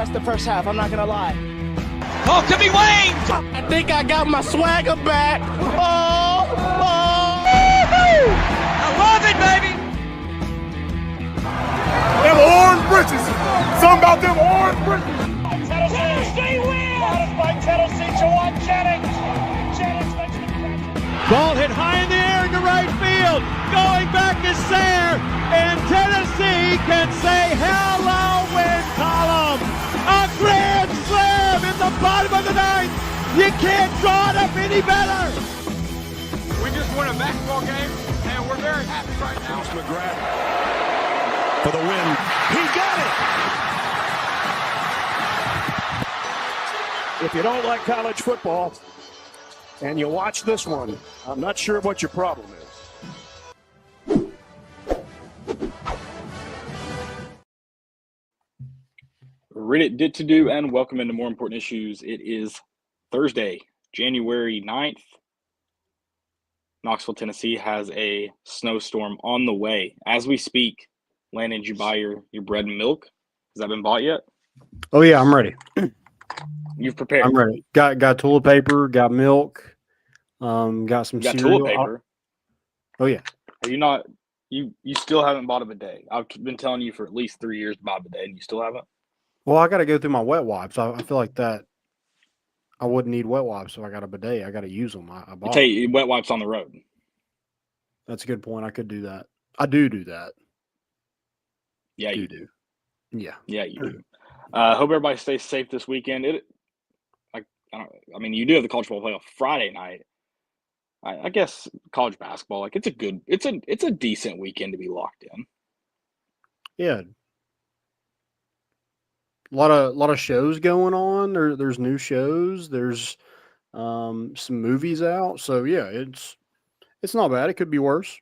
lost the first half. I'm not going to lie. Oh, could be Wayne! I think I got my swagger back. Oh! I love it, baby! Them orange britches. Something about them orange britches. Tennessee wins! Got it by Tennessee, Jawan Jennings. Jennings makes the catch. Ball hit high in the air into right field. Going back is Sayre. And Tennessee can say hello, win column. A grand slam in the bottom of the ninth. You can't draw it up any better. We just won a basketball game, and we're very happy right now. McGrath for the win. He got it. If you don't like college football and you watch this one, I'm not sure what your problem is. Reddit did to do, and welcome into More Important Issues. It is Thursday, January 9th. Knoxville, Tennessee has a snowstorm on the way. As we speak, Landon, did you buy your bread and milk? Has that been bought yet? Oh yeah, I'm ready. You've prepared. I'm ready. Got toilet paper, got milk, got some You got cereal. toilet paper. Oh yeah. Are you not? You still haven't bought a bidet. I've been telling you for at least 3 years to buy a bidet, and you still haven't? Well, I got to go through my wet wipes. I feel like that. I wouldn't need wet wipes if I got a bidet. I got to use them. I bought. I tell you, wet wipes on the road. That's a good point. I could do that. I do that. Yeah, you do. Yeah. Yeah, you do. Hope everybody stays safe this weekend. I mean, you do have the college football playoff Friday night. I guess college basketball, like it's a decent weekend to be locked in. Yeah. A lot of shows going on. There's new shows. There's some movies out. So yeah, it's not bad. It could be worse.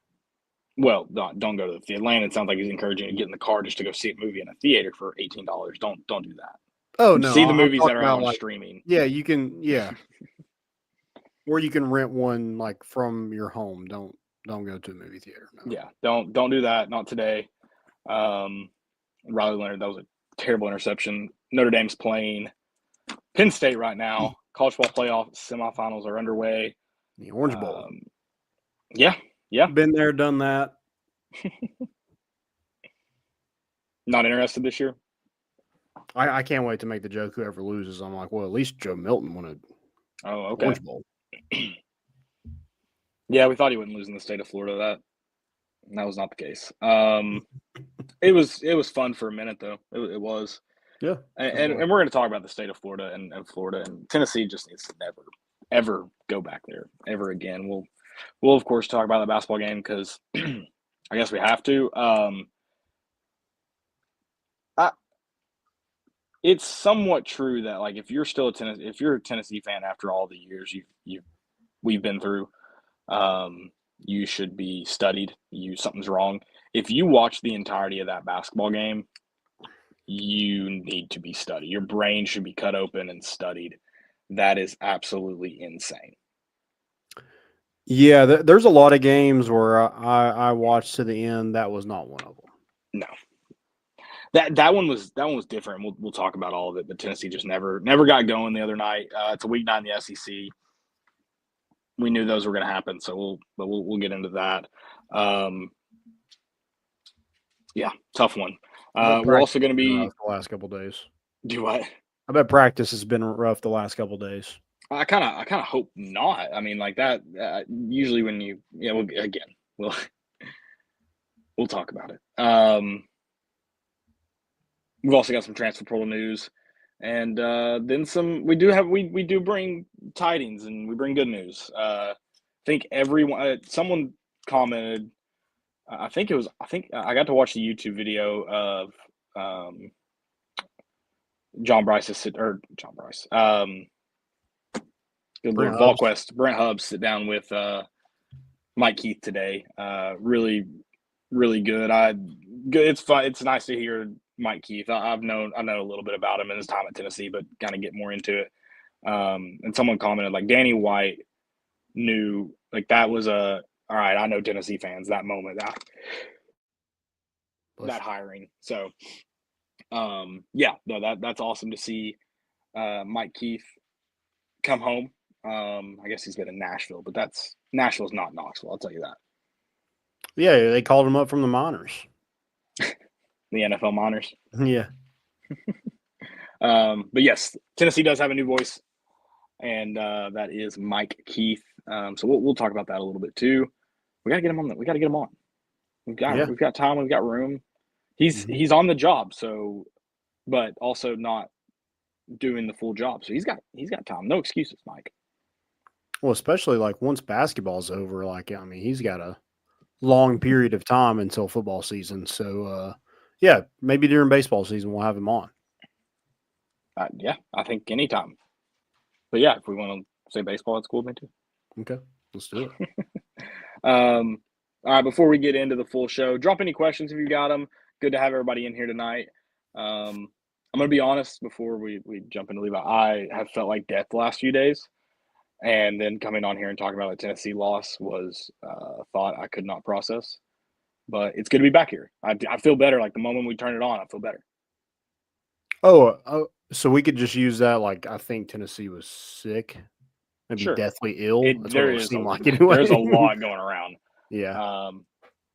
Well, don't go to the theater. Landon sounds like he's encouraging you to get in the car just to go see a movie in a theater for $18. Don't do that. Oh no, see the movies that are out on like, streaming. Yeah, you can. Yeah, or you can rent one like from your home. Don't go to a movie theater. No. Yeah, don't do that. Not today. Riley Leonard, that was a terrible interception. Notre Dame's playing Penn State right now. College football playoff semifinals are underway. The Orange Bowl. Yeah. Been there, done that. Not interested this year? I can't wait to make the joke. Whoever loses, I'm like, well, at least Joe Milton won a okay. Orange Bowl. Yeah, we thought he wouldn't lose in the state of Florida. That was not the case. It was fun for a minute though. It was. Yeah. And we're going to talk about the state of Florida and Florida, and Tennessee just needs to never ever go back there ever again. We'll of course talk about the basketball game because I guess we have to. It's somewhat true that like if you're a Tennessee fan after all the years we've been through, you should be studied. Something's wrong. If you watch the entirety of that basketball game, you need to be studied. Your brain should be cut open and studied. That is absolutely insane. Yeah, there's a lot of games where I watched to the end. That was not one of them. No. That one was different. We'll talk about all of it, but Tennessee just never got going the other night. It's a weeknight in the SEC. We knew those were going to happen, so we'll get into that. Yeah, tough one. We're also going to be the last couple of days. Do what? I bet practice has been rough the last couple of days. I kind of hope not. I mean, like that. Usually when we'll talk about it. We've also got some transfer portal news, and then some. We do bring tidings and we bring good news. I think someone commented. I think I got to watch the YouTube video of Brent Hubbs sit down with Mike Keith today. Really, really good. It's fun. It's nice to hear Mike Keith. I know a little bit about him in his time at Tennessee, but kind of get more into it. And someone commented like Danny White knew like that was all right. I know Tennessee fans that moment that hiring. So That's awesome to see Mike Keith come home. I guess he's been in Nashville, but Nashville's not Knoxville. I'll tell you that. Yeah, they called him up from the minors. The NFL minors. Yeah. But yes, Tennessee does have a new voice, and that is Mike Keith. So we'll talk about that a little bit too. We got to get him on. We got to get him on. We've got time. We've got room. He's on the job. So, but also not doing the full job. So he's got time. No excuses, Mike. Well, especially like once basketball's over, like, I mean, he's got a long period of time until football season. So, yeah, maybe during baseball season we'll have him on. Yeah, I think anytime. But yeah, if we want to say baseball, it's cool with me too. Okay, let's do it. All right, before we get into the full show, drop any questions if you got them. Good to have everybody in here tonight. I'm going to be honest before we jump into Levi. I have felt like death the last few days. And then coming on here and talking about a Tennessee loss was a thought I could not process. But it's good to be back here. I feel better. Like the moment we turn it on, I feel better. Oh, so we could just use that. Like, I think Tennessee was sick, maybe Sure. deathly ill. That's there what it is seemed a, like anyway. There's a lot going around. Yeah.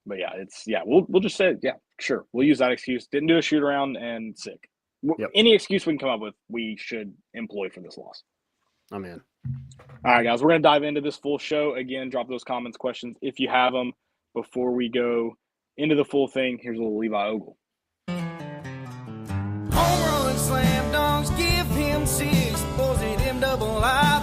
But yeah, we'll just say, yeah, sure. We'll use that excuse. Didn't do a shoot around and sick. Yep. Any excuse we can come up with, we should employ for this loss. I'm in. All right, guys, we're going to dive into this full show. Again, drop those comments, questions if you have them. Before we go into the full thing, here's a little Levi Ogle. Home run, slam dunks, give him 6. Boys at MII,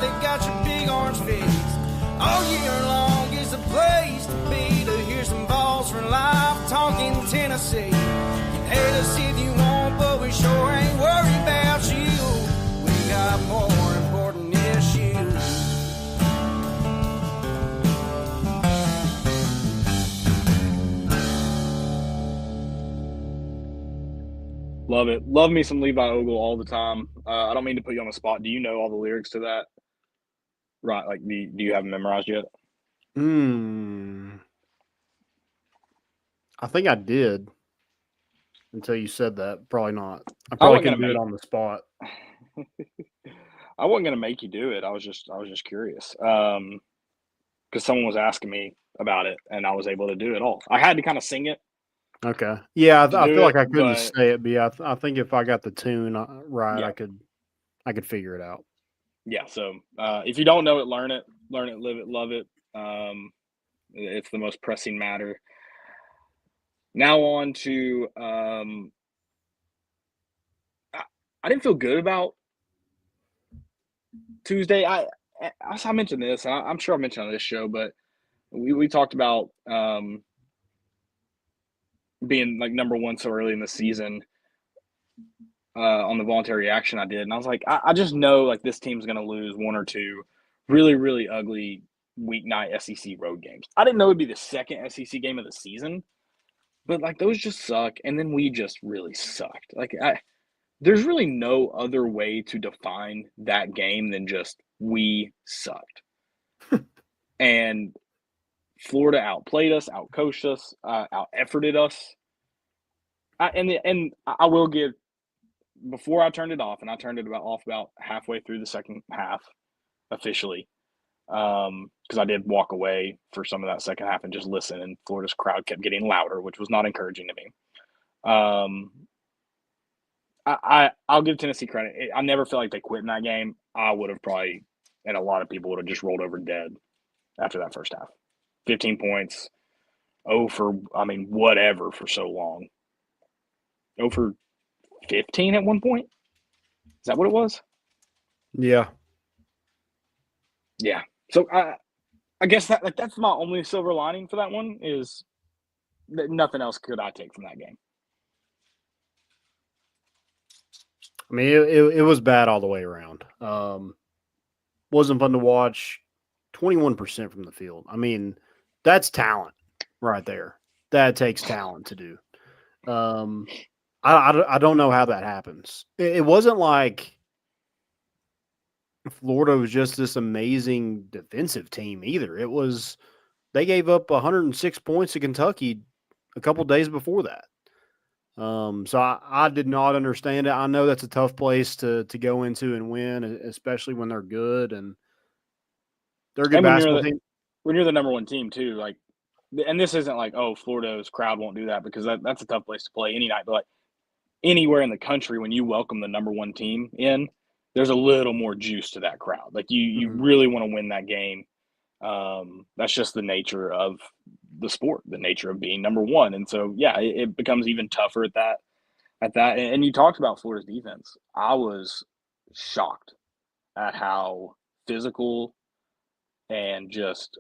they got your big orange face. All year long is the place to be to hear some Vols for life talking Tennessee. You can hate us if you want, but we sure ain't worried about you. We got more important issues. Love it. Love me some Levi Ogle all the time. I don't mean to put you on the spot. Do you know all the lyrics to that? Right. Like, do you have them memorized yet? I think I did until you said that. Probably not. I probably couldn't do it on the spot. I wasn't going to make you do it. I was just curious. Because someone was asking me about it, and I was able to do it all. I had to kind of sing it. Okay. Yeah, I feel like I couldn't but say it, but I think if I got the tune right, Yeah. I could figure it out. Yeah. So if you don't know it, learn it, live it, love it. It's the most pressing matter. Now on to I didn't feel good about Tuesday. I mentioned this, and I'm sure I mentioned on this show, but we talked about being like number one so early in the season on the voluntary reaction I did. And I was like, I just know like this team's going to lose one or two really, really ugly weeknight SEC road games. I didn't know it'd be the second SEC game of the season, but like those just suck. And then we just really sucked. Like there's really no other way to define that game than just we sucked. And Florida outplayed us, outcoached us, out-efforted us. And I will give, before I turned it off, and I turned it off about halfway through the second half officially, because I did walk away for some of that second half and just listen, and Florida's crowd kept getting louder, which was not encouraging to me. I'll give Tennessee credit. I never felt like they quit in that game. I would have probably, and a lot of people would have just rolled over dead after that first half. 15 points, whatever for so long. 0 for 15 at one point? Is that what it was? Yeah. Yeah. So I guess that's my only silver lining for that one is that nothing else could I take from that game. I mean, it was bad all the way around. Wasn't fun to watch. 21% from the field. I mean, that's talent right there. That takes talent to do. I don't know how that happens. It wasn't like Florida was just this amazing defensive team either. It was they gave up 106 points to Kentucky a couple days before that. So I did not understand it. I know that's a tough place to go into and win, especially when they're good and they're a good And basketball team. when you're the number one team too, like, and this isn't like, oh, Florida's crowd won't do that, because that's a tough place to play any night. But like anywhere in the country, when you welcome the number one team in, there's a little more juice to that crowd. Like you Mhm. really want to win that game. That's just the nature of the sport, the nature of being number one. And so, yeah, it becomes even tougher at that. And you talked about Florida's defense. I was shocked at how physical and just,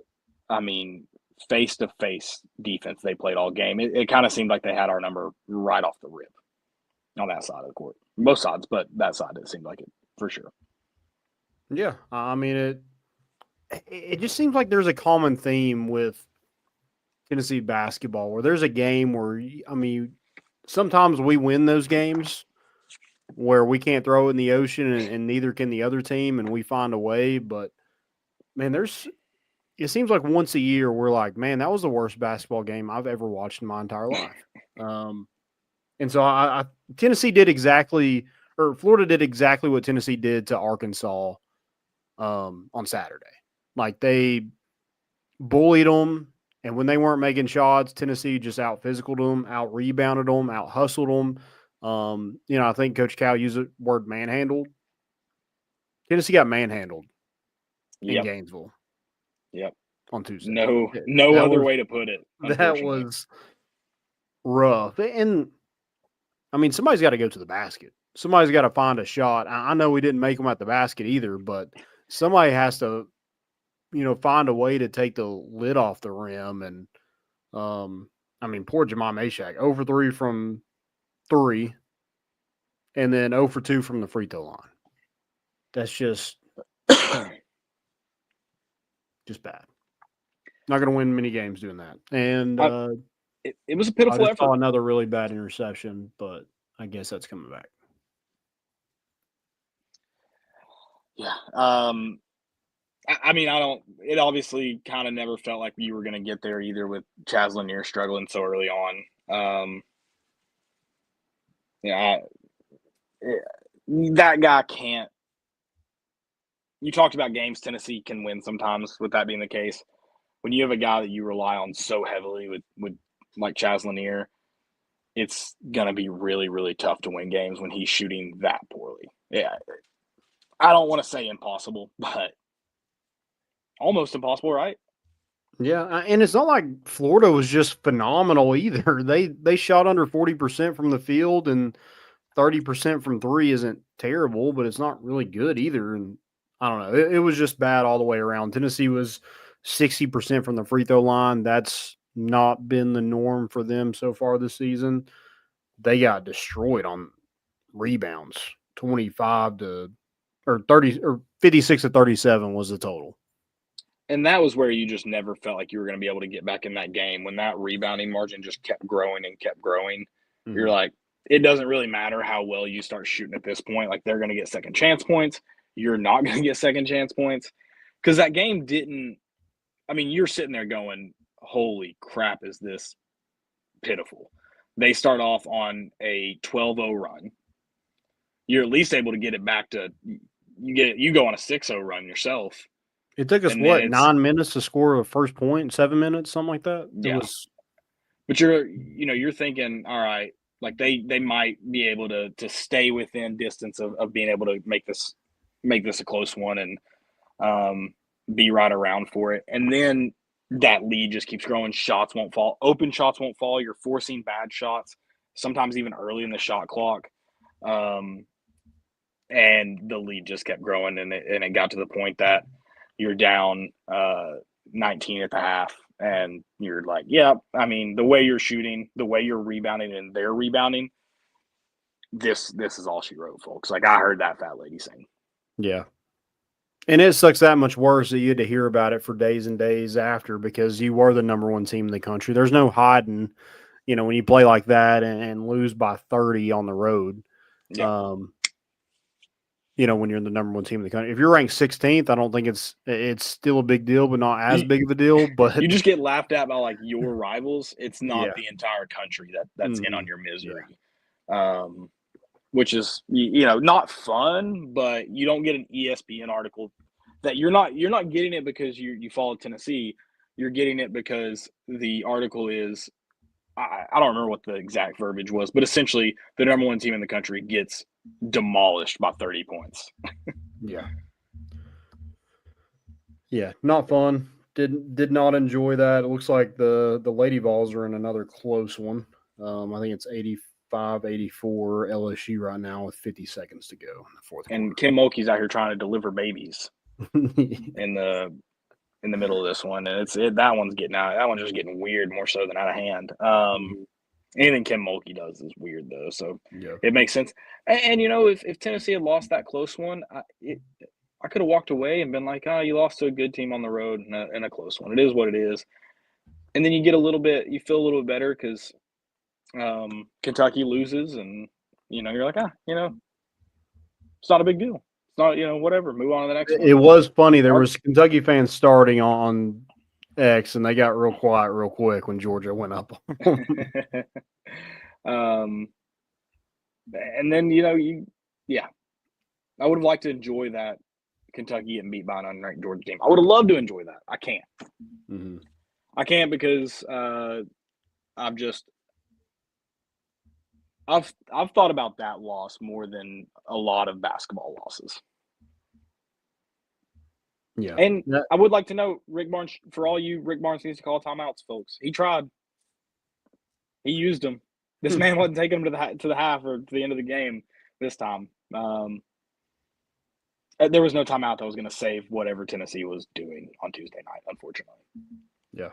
I mean, face to face defense they played all game. It kind of seemed like they had our number right off the rip on that side of the court. Both sides, but that side, it seemed like it for sure. Yeah, I mean it just seems like there's a common theme with Tennessee basketball where there's a game where I mean sometimes we win those games where we can't throw it in the ocean and neither can the other team and we find a way, but man, it seems like once a year we're like, man, that was the worst basketball game I've ever watched in my entire life. And so Tennessee did exactly, or Florida did exactly what Tennessee did to Arkansas on Saturday. Like they bullied them, and when they weren't making shots, Tennessee just out physicaled them, out rebounded them, out hustled them. I think Coach Cal used the word manhandled. Tennessee got manhandled in Yep. Gainesville. Yep. On Tuesday. No other way to put it. That was rough. And I mean, somebody's got to go to the basket. Somebody's got to find a shot. I know we didn't make them at the basket either, but somebody has to, find a way to take the lid off the rim. And I mean, poor Jamal Meshack, 0 for 3 from 3, and then 0 for 2 from the free throw line. That's just bad. Not going to win many games doing that. And it was a pitiful effort. Saw another really bad interception, but I guess that's coming back. Yeah. I mean, it obviously kind of never felt like you were going to get there either with Chaz Lanier struggling so early on. That guy can't. You talked about games Tennessee can win sometimes, with that being the case. When you have a guy that you rely on so heavily with like Chaz Lanier, it's going to be really, really tough to win games when he's shooting that poorly. Yeah. I don't want to say impossible, but almost impossible, right? Yeah, and it's not like Florida was just phenomenal either. They shot under 40% from the field, and 30% from 3 isn't terrible, but it's not really good either. And I don't know. It was just bad all the way around. Tennessee was 60% from the free throw line. That's not been the norm for them so far this season. They got destroyed on rebounds. 25 to or 30 or 56 to 37 was the total. And that was where you just never felt like you were going to be able to get back in that game. When that rebounding margin just kept growing and kept growing, you're like, it doesn't really matter how well you start shooting at this point. Like, they're going to get second chance points. You're not going to get second chance points. Because that game didn't – I mean, you're sitting there going, holy crap, is this pitiful. They start off on a 12-0 run. You're at least able to get it back to – you go on a 6-0 run yourself. It took us, 9 minutes to score a first point, 7 minutes, something like that? Yeah. But you're thinking, all right, like they might be able to stay within distance of being able to make this a close one and be right around for it. And then that lead just keeps growing. Shots won't fall. Open shots won't fall. You're forcing bad shots, sometimes even early in the shot clock. And the lead just kept growing, and it got to the point that you're down 19 at the half, and you're like, yeah, I mean, the way you're shooting, the way you're rebounding, and they're rebounding, this is all she wrote, folks. Like, I heard that fat lady sing. Yeah. And it sucks that much worse that you had to hear about it for days and days after, because you were the number one team in the country. There's no hiding, when you play like that and lose by 30 on the road. Yeah. when you're the number one team in the country. If you're ranked 16th, I don't think it's still a big deal, but not as big of a deal. But you just get laughed at by like your rivals. It's not Yeah. the entire country that's in on Mhm. your misery, which is not fun. But you don't get an ESPN article that you're not getting it because you follow Tennessee. You're getting it because the article is I don't remember what the exact verbiage was, but essentially the number one team in the country gets demolished by 30 points. Yeah. Yeah, not fun. Did not enjoy that. It looks like the Lady Vols are in another close one. I think it's 85-84 LSU right now with 50 seconds to go in the fourth And Kim Mulkey's out here trying to deliver babies in the middle of this one, and that one's getting out. That one's just getting weird more so than out of hand. Anything Kim Mulkey does is weird though, so it makes sense. And if Tennessee had lost that close one, I could have walked away and been like, "Oh, you lost to a good team on the road in a close one. It is what it is." And then you feel a little bit better because Kentucky loses, and you're like, it's not a big deal. It's not, whatever. Move on to the next one. It was funny. There was Kentucky fans starting on X, and they got real quiet real quick when Georgia went up. And then I would have liked to enjoy that Kentucky getting beat by an unranked Georgia team. I would have loved to enjoy that. I can't. Mm-hmm. I can't because I've thought about that loss more than a lot of basketball losses. Yeah. And I would like to know, Rick Barnes, for all you Rick Barnes needs to call timeouts, folks. He tried. He used them. This man wasn't taking them to the half or to the end of the game this time. There was no timeout that was going to save whatever Tennessee was doing on Tuesday night, unfortunately. Yeah.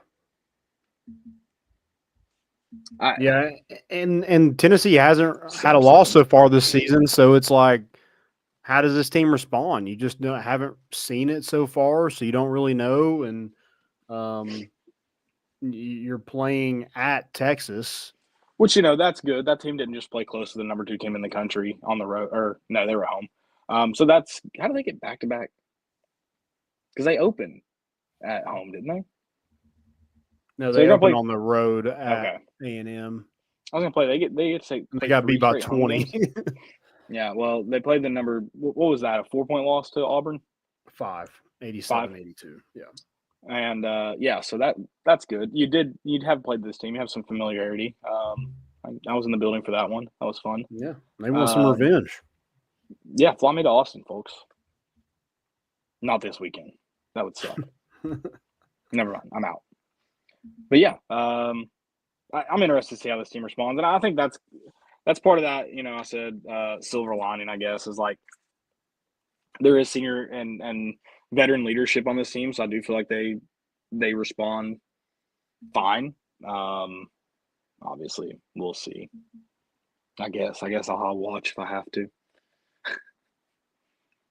Yeah, and Tennessee hasn't had a loss so far this season, so it's like, how does this team respond? You just haven't seen it so far, so you don't really know. And you're playing at Texas, which that's good. That team didn't just play close to the number 2 team in the country on the road, or no, they were at home. So that's how do they get back to back? Because they opened at home, didn't they? No, they opened on the road at A&M. I was gonna play. They get to say they got beat by 20. Yeah, well, they played the number. What was that? A 4-point loss to Auburn? 5, 87-82. Yeah, and so that's good. You'd have played this team. You have some familiarity. I was in the building for that one. That was fun. Yeah, they want some revenge. Yeah, fly me to Austin, folks. Not this weekend. That would suck. Never mind. I'm out. But yeah, I'm interested to see how this team responds, and I think that's part of that. I said silver lining, I guess, is like there is senior and veteran leadership on this team, so I do feel like they respond fine. Obviously, we'll see. I guess I'll watch if I have to.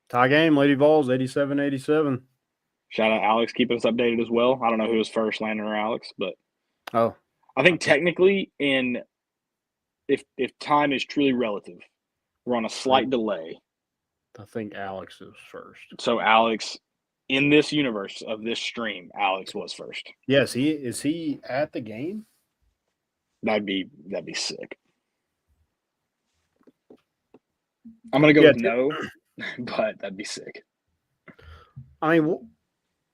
Tie game, Lady Vols, 87-87. Shout out Alex, keeping us updated as well. I don't know who was first, Landon or Alex, but I think technically if time is truly relative, we're on a slight delay. I think Alex is first. So Alex, in this universe of this stream, Alex was first. Yes, is he at the game? That'd be sick. I'm gonna go with no, but that'd be sick. I mean,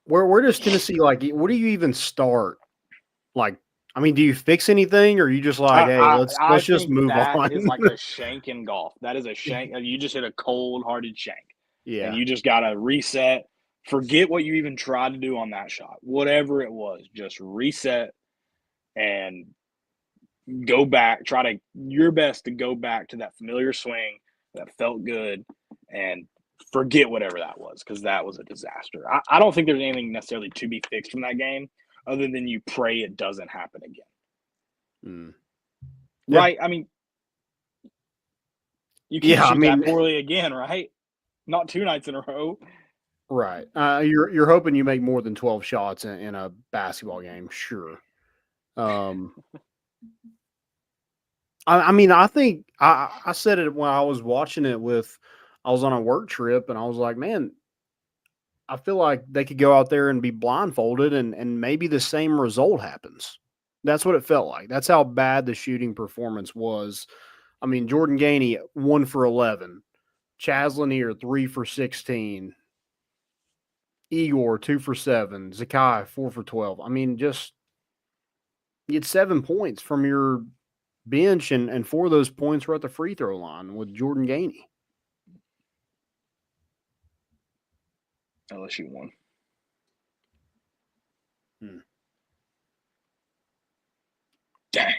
where does Tennessee where do you even start? Do you fix anything, or are you just like, hey, let's just move on? It's like a shank in golf. That is a shank. You just hit a cold-hearted shank. Yeah. And you just gotta reset. Forget what you even tried to do on that shot. Whatever it was, just reset and go back. Try your best to go back to that familiar swing that felt good, and forget whatever that was, because that was a disaster. I don't think there's anything necessarily to be fixed from that game, other than you pray it doesn't happen again. Yeah. Right? I mean, you can't shoot that poorly again, right? Not 2 nights in a row. Right. You're hoping you make more than 12 shots in a basketball game, sure. I think I said it when I was watching it with I was on a work trip and I was like, man, I feel like they could go out there and be blindfolded and maybe the same result happens. That's what it felt like. That's how bad the shooting performance was. I mean, Jordan Gainey, 1 for 11. Chaz Lanier, 3 for 16. Igor, 2 for 7. Zakai, 4 for 12. I mean, just you had 7 points from your bench, and 4 of those points were at the free throw line with Jordan Gainey. LSU won. Dang.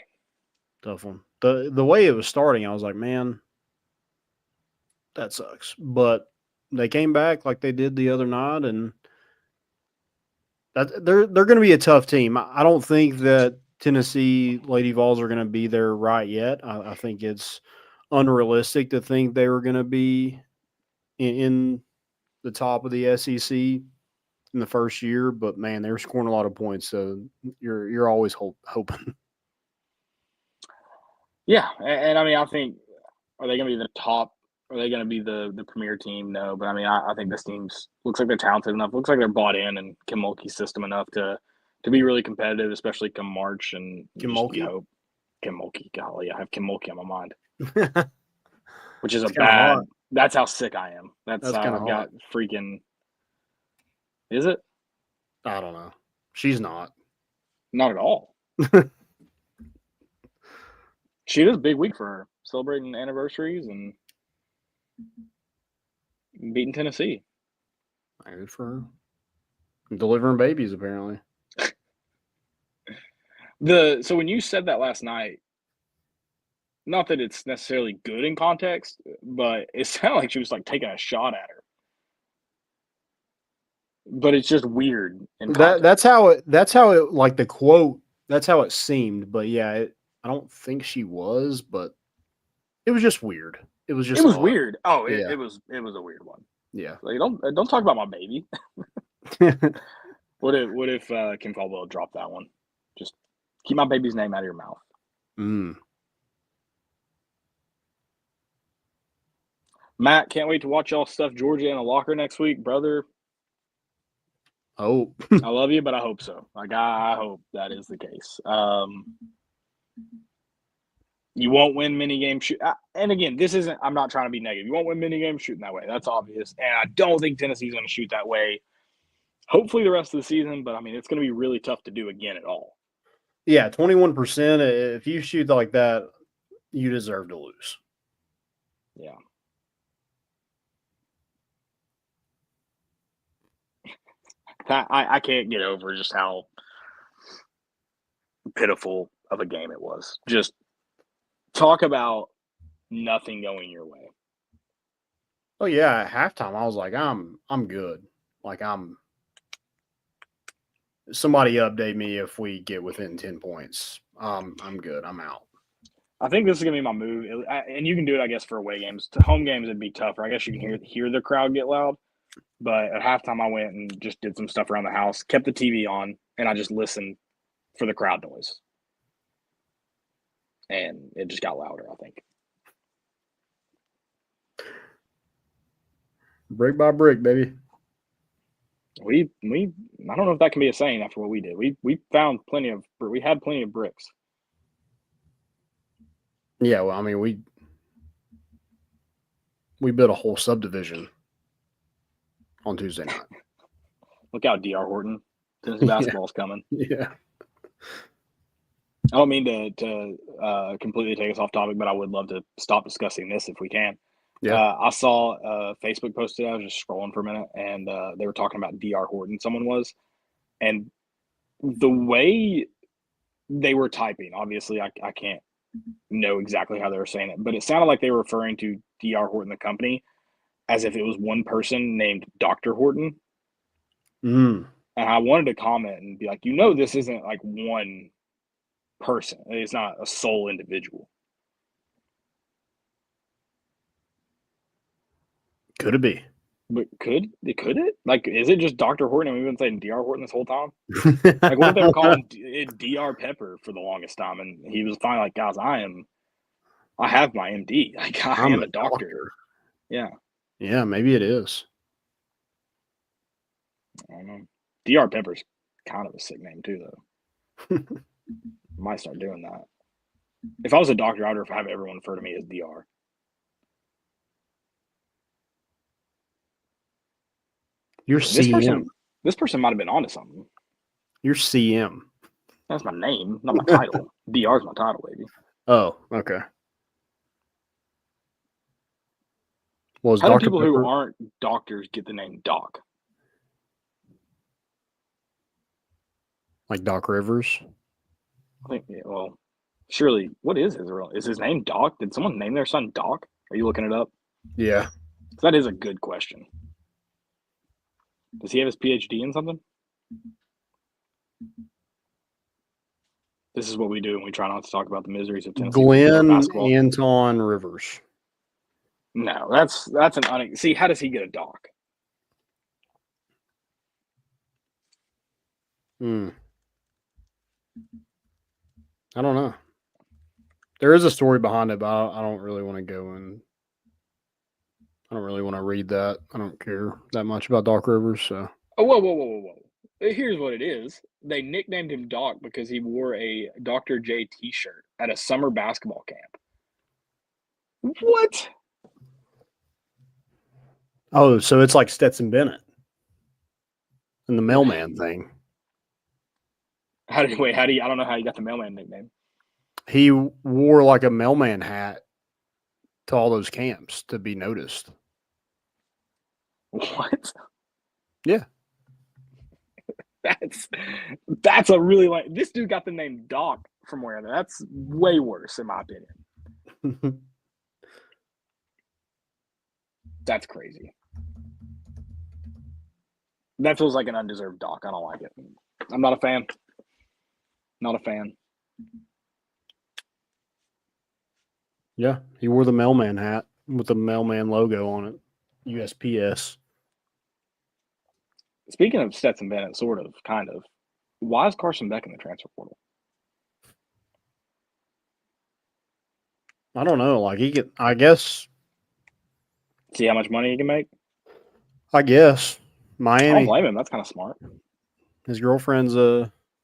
Tough one. The way it was starting, I was like, man, that sucks. But they came back like they did the other night, and they're going to be a tough team. I don't think that Tennessee Lady Vols are going to be there right yet. I think it's unrealistic to think they were going to be in the top of the SEC in the first year. But man, they were scoring a lot of points, so you're always hoping. Yeah, and I mean, I think, are they going to be the top? Are they going to be the premier team? No, but I mean, I think this team's looks like they're talented enough. Looks like they're bought in and Kim Mulkey's system enough to be really competitive, especially come March. And Kim Mulkey? Kim Mulkey, golly, I have Kim Mulkey on my mind, which is hard. That's how sick I am. That's how I've got freaking. Is it? I don't know. She's not. Not at all. She is a big week for her, celebrating anniversaries and beating Tennessee. Good for her. Delivering babies, apparently. So when you said that last night, not that it's necessarily good in context, but it sounded like she was like taking a shot at her. But it's just weird. That's how it like the quote. That's how it seemed. But yeah, I don't think she was. But it was just weird. It was weird. Oh, it was a weird one. Yeah. Like don't talk about my baby. What if Kim Caldwell dropped that one? Just keep my baby's name out of your mouth. Matt, can't wait to watch y'all stuff Georgia in a locker next week, brother. Oh, I love you, but I hope so. Like I hope that is the case. You won't win mini game shoot. And again, I'm not trying to be negative. You won't win mini game shooting that way. That's obvious. And I don't think Tennessee's going to shoot that way. Hopefully the rest of the season, but I mean, it's going to be really tough to do again at all. Yeah, 21%. If you shoot like that, you deserve to lose. Yeah. I can't get over just how pitiful of a game it was. Just talk about nothing going your way. Oh yeah, at halftime I was like, I'm good. Like somebody update me if we get within 10 points. I'm good. I'm out. I think this is gonna be my move, and you can do it, I guess, for away games. Home games it'd be tougher. I guess you can hear the crowd get loud. But at halftime, I went and just did some stuff around the house, kept the TV on, and I just listened for the crowd noise. And it just got louder, I think. Brick by brick, baby. We I don't know if that can be a saying after what we did. We had plenty of bricks. Yeah, well, I mean, we built a whole subdivision on Tuesday night. Look out, DR Horton. Tennessee basketball's coming. Yeah. I don't mean to completely take us off topic, but I would love to stop discussing this if we can. Yeah. I saw a Facebook post today. I was just scrolling for a minute, and they were talking about DR Horton. Someone was, and the way they were typing, obviously, I can't know exactly how they were saying it, but it sounded like they were referring to DR Horton, the company, as if it was one person named Dr. Horton. And I wanted to comment and be like, this isn't like one person. It's not a sole individual. Could it be? But could it? Like, is it just Dr. Horton and we've been saying DR Horton this whole time? Like, what if they were calling it DR Pepper for the longest time? And he was finally like, guys, I have my MD. Like, I am a doctor. Yeah. Yeah, maybe it is. I don't know. DR Pepper's kind of a sick name too, though. Might start doing that. If I was a doctor, I'd have everyone refer to me as DR. You're CM. This person might have been onto something. You're CM. That's my name, not my title. DR's my title, baby. Oh, okay. How do people who aren't doctors get the name Doc? Like Doc Rivers? I think, yeah, well, surely, what is his real? Is his name Doc? Did someone name their son Doc? Are you looking it up? Yeah. That is a good question. Does he have his PhD in something? This is what we do when we try not to talk about the miseries of Tennessee Glenn basketball. Anton Rivers. No, that's an see. How does he get a Doc? I don't know. There is a story behind it, but I don't really want to go in. I don't really want to read that. I don't care that much about Doc Rivers. So. Oh, whoa. Here's what it is. They nicknamed him Doc because he wore a Dr. J t-shirt at a summer basketball camp. What? Oh, so it's like Stetson Bennett and the mailman thing. I don't know how you got the mailman nickname. He wore like a mailman hat to all those camps to be noticed. What? Yeah. That's a really this dude got the name Doc from where? That's way worse in my opinion. That's crazy. That feels like an undeserved Doc. I don't like it. I'm not a fan. Not a fan. Yeah, he wore the mailman hat with the mailman logo on it. USPS. Speaking of Stetson Bennett, sort of, kind of, why is Carson Beck in the transfer portal? I don't know. Like he could, I guess. See how much money he can make? I guess. I Miami. don't blame him. That's kind of smart. His girlfriend's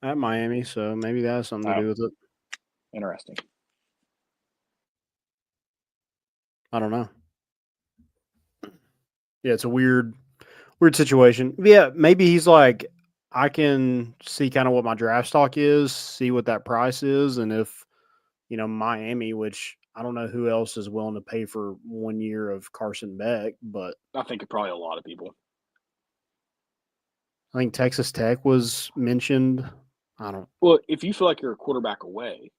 at Miami, so maybe that has something to do with it. Interesting. I don't know. Yeah, it's a weird situation. Yeah, maybe he's like, I can see kind of what my draft stock is, see what that price is, and if Miami, which I don't know who else is willing to pay for 1 year of Carson Beck, but I think probably a lot of people. I think Texas Tech was mentioned. Well, if you feel like you're a quarterback away,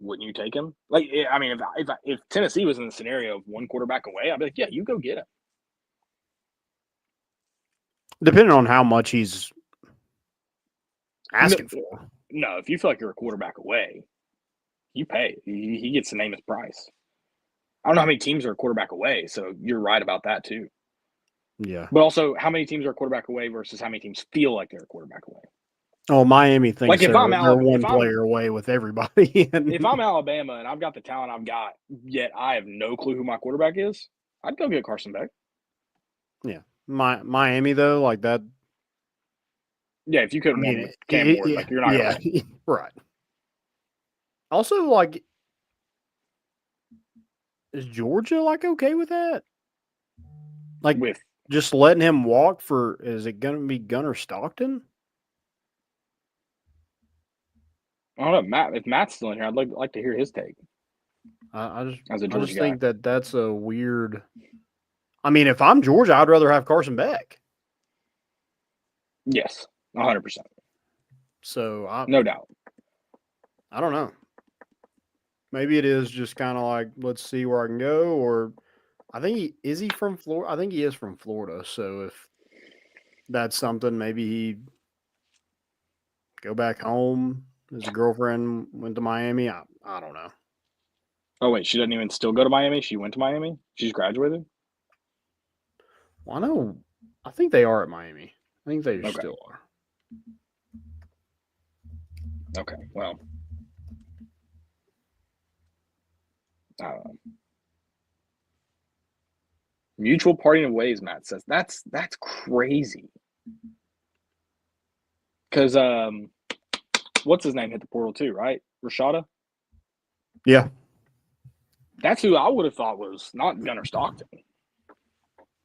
wouldn't you take him? Like, I mean, if Tennessee was in the scenario of one quarterback away, I'd be like, yeah, you go get him. Depending on how much he's asking for. No, if you feel like you're a quarterback away, you pay. He gets to name his price. I don't know how many teams are a quarterback away, so you're right about that too. Yeah. But also, how many teams are a quarterback away versus how many teams feel like they're a quarterback away? Oh, Miami thinks like if I'm they're one player away with everybody. If I'm Alabama and I've got the talent I've got, yet I have no clue who my quarterback is, I'd go get Carson Beck. Yeah. Miami, though, like that. Yeah, if you couldn't win with Cam Ward, like you're not going to win. Right. Also, like, is Georgia, like, okay with that? Like, just letting him walk is it going to be Gunnar Stockton? I don't know, Matt. If Matt's still in here, I'd like to hear his take. I just think that's a weird. I mean, if I'm Georgia, I'd rather have Carson Beck. Yes, 100%. So no doubt. I don't know. Maybe it is just kind of like, let's see where I can go. Or I think is he from Florida? I think he is from Florida. So if that's something, maybe he'd go back home. His girlfriend went to Miami. I don't know. Oh, wait. She doesn't even still go to Miami? She went to Miami? She's graduated? Well, I know. I think they are at Miami. I think they still are. Okay. Well, I don't know. Mutual parting of ways, Matt says. That's crazy. Because what's his name hit the portal too, right? Rashada? Yeah. That's who I would have thought was not Gunnar Stockton.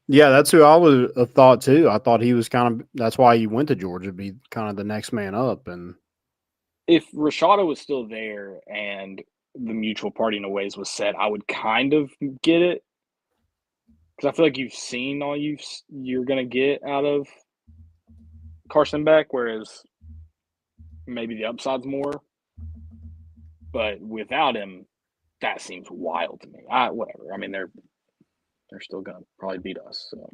Yeah, that's who I would have thought too. I thought he was kind of – that's why he went to Georgia, be kind of the next man up. And if Rashada was still there and the mutual parting of ways was set, I would kind of get it. Because I feel like you've seen all you're going to get out of Carson Beck, whereas maybe the upside's more. But without him, that seems wild to me. Whatever. I mean, they're still going to probably beat us. So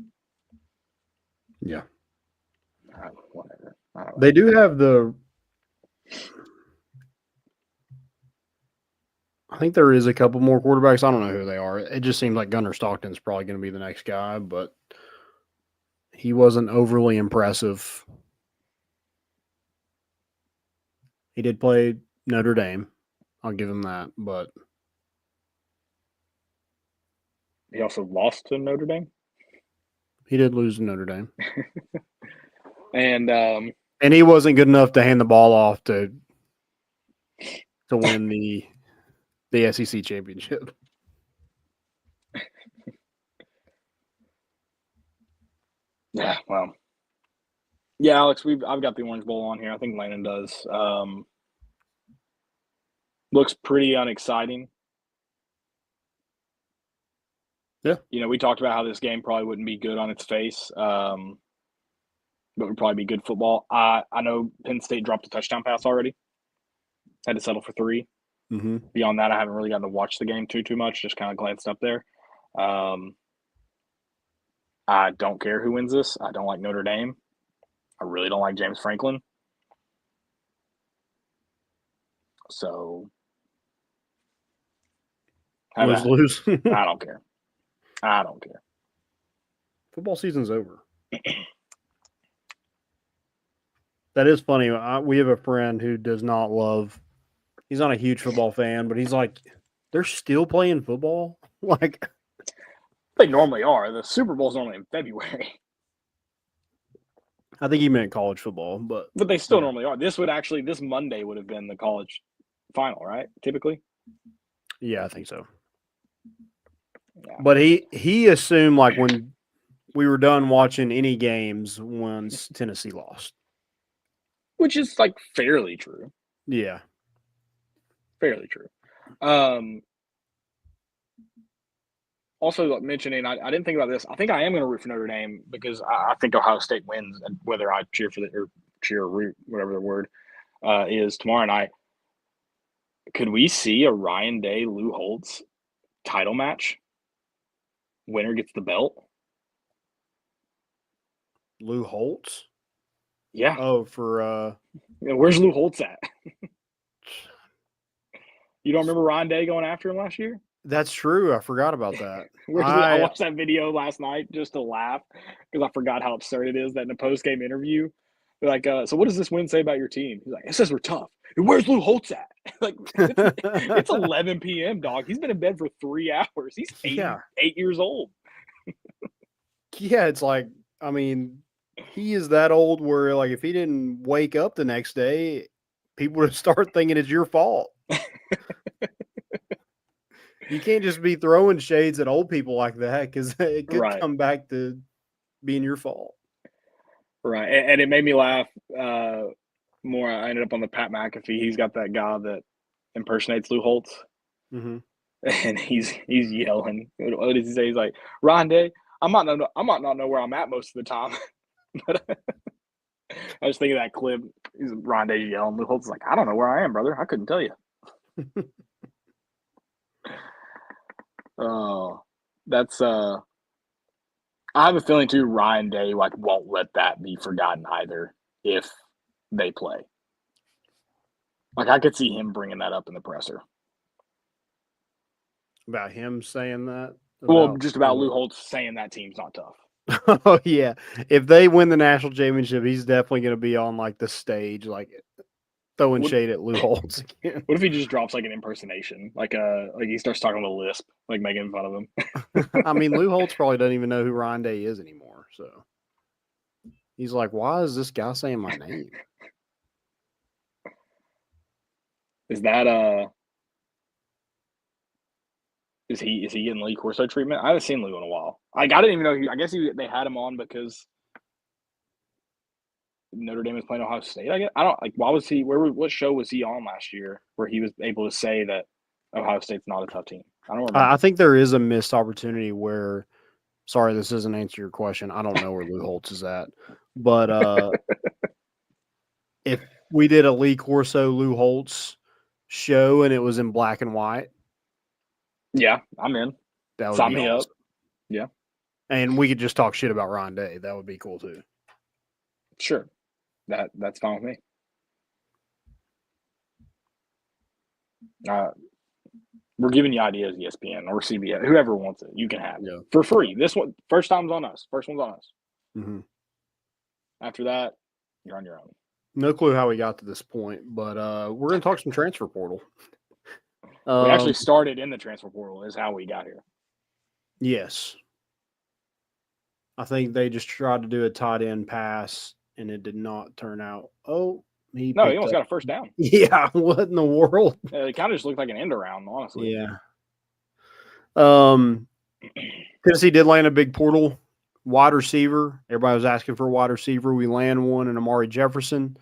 yeah. Whatever. I don't know. They do have I think there is a couple more quarterbacks. I don't know who they are. It just seems like Gunnar Stockton's probably going to be the next guy, but he wasn't overly impressive. He did play Notre Dame. I'll give him that, but He also lost to Notre Dame. he did lose to Notre Dame. And he wasn't good enough to hand the ball off to win the SEC championship. Yeah, well. Yeah, Alex, I've got the Orange Bowl on here. I think Landon does. Looks pretty unexciting. Yeah. We talked about how this game probably wouldn't be good on its face, but would probably be good football. I know Penn State dropped a touchdown pass already. Had to settle for 3. Mm-hmm. Beyond that, I haven't really gotten to watch the game too much. Just kind of glanced up there. I don't care who wins this. I don't like Notre Dame. I really don't like James Franklin. So, Lose. I don't care. Football season's over. That is funny. We have a friend who does not love – he's not a huge football fan, but he's like, they're still playing football? Like – they normally are. The Super Bowl's normally in February. I think he meant college football, but they still normally are. This Monday would have been the college final, right? Typically. Yeah, I think so. Yeah. But he assumed like when we were done watching any games once Tennessee lost, which is like fairly true. Yeah, fairly true. Also mentioning, I didn't think about this. I think I am going to root for Notre Dame because I think Ohio State wins, and whether I cheer for or root, whatever the word is, tomorrow night. Could we see a Ryan Day, Lou Holtz title match? Winner gets the belt. Lou Holtz? Yeah. Oh, for where's Lou Holtz at? You don't remember Ryan Day going after him last year? That's true. I forgot about that. I watched that video last night just to laugh because I forgot how absurd it is that in a post-game interview, they're like, so what does this win say about your team? He's like, it says we're tough. Where's Lou Holtz at? Like, it's 11 p.m., dog. He's been in bed for 3 hours. He's 8 years old. Yeah, it's like, I mean, he is that old where, like, if he didn't wake up the next day, people would start thinking it's your fault. You can't just be throwing shades at old people like that because it could come back to being your fault. Right. And it made me laugh more. I ended up on the Pat McAfee. He's got that guy that impersonates Lou Holtz. Mm-hmm. And he's yelling. What does he say? He's like, Ryan Day, I might not know where I'm at most of the time. But I was thinking of that clip. Ryan Day yelling. Lou Holtz is like, I don't know where I am, brother. I couldn't tell you. Oh, that's I have a feeling too. Ryan Day won't let that be forgotten either if they play. I could see him bringing that up in the presser. About him saying that? Just about Lou Holtz saying that team's not tough. Oh, yeah. If they win the national championship, he's definitely going to be on, the stage. throwing shade at Lou Holtz again. What if he just drops like an impersonation, like he starts talking with a lisp, like making fun of him? I mean, Lou Holtz probably doesn't even know who Ryan Day is anymore. So he's like, "Why is this guy saying my name?" Is that is he getting Lee Corso treatment? I haven't seen Lou in a while. I didn't even know. I guess they had him on because Notre Dame was playing Ohio State. I guess I don't like. Why was he? What show was he on last year where he was able to say that Ohio State's not a tough team? I don't remember. I think there is a missed opportunity where. Sorry, this doesn't answer your question. I don't know where Lou Holtz is at, but if we did a Lee Corso Lou Holtz show and it was in black and white, yeah, I'm in. That would Sign be me awesome. up. Yeah, and we could just talk shit about Ryan Day. That would be cool too. Sure, that's fine with me. We're giving you ideas, ESPN or CBS, whoever wants it, you can have it for free. This one, first time's on us. First one's on us. Mm-hmm. After that, you're on your own. No clue how we got to this point, but we're going to talk some transfer portal. We actually started in the transfer portal is how we got here. Yes. I think they just tried to do a tight end pass, and it did not turn out. Oh, he almost got a first down. Yeah, what in the world? It kind of just looked like an end around, honestly. Yeah. Tennessee did land a big portal wide receiver. Everybody was asking for a wide receiver. We land one in Amari Jefferson,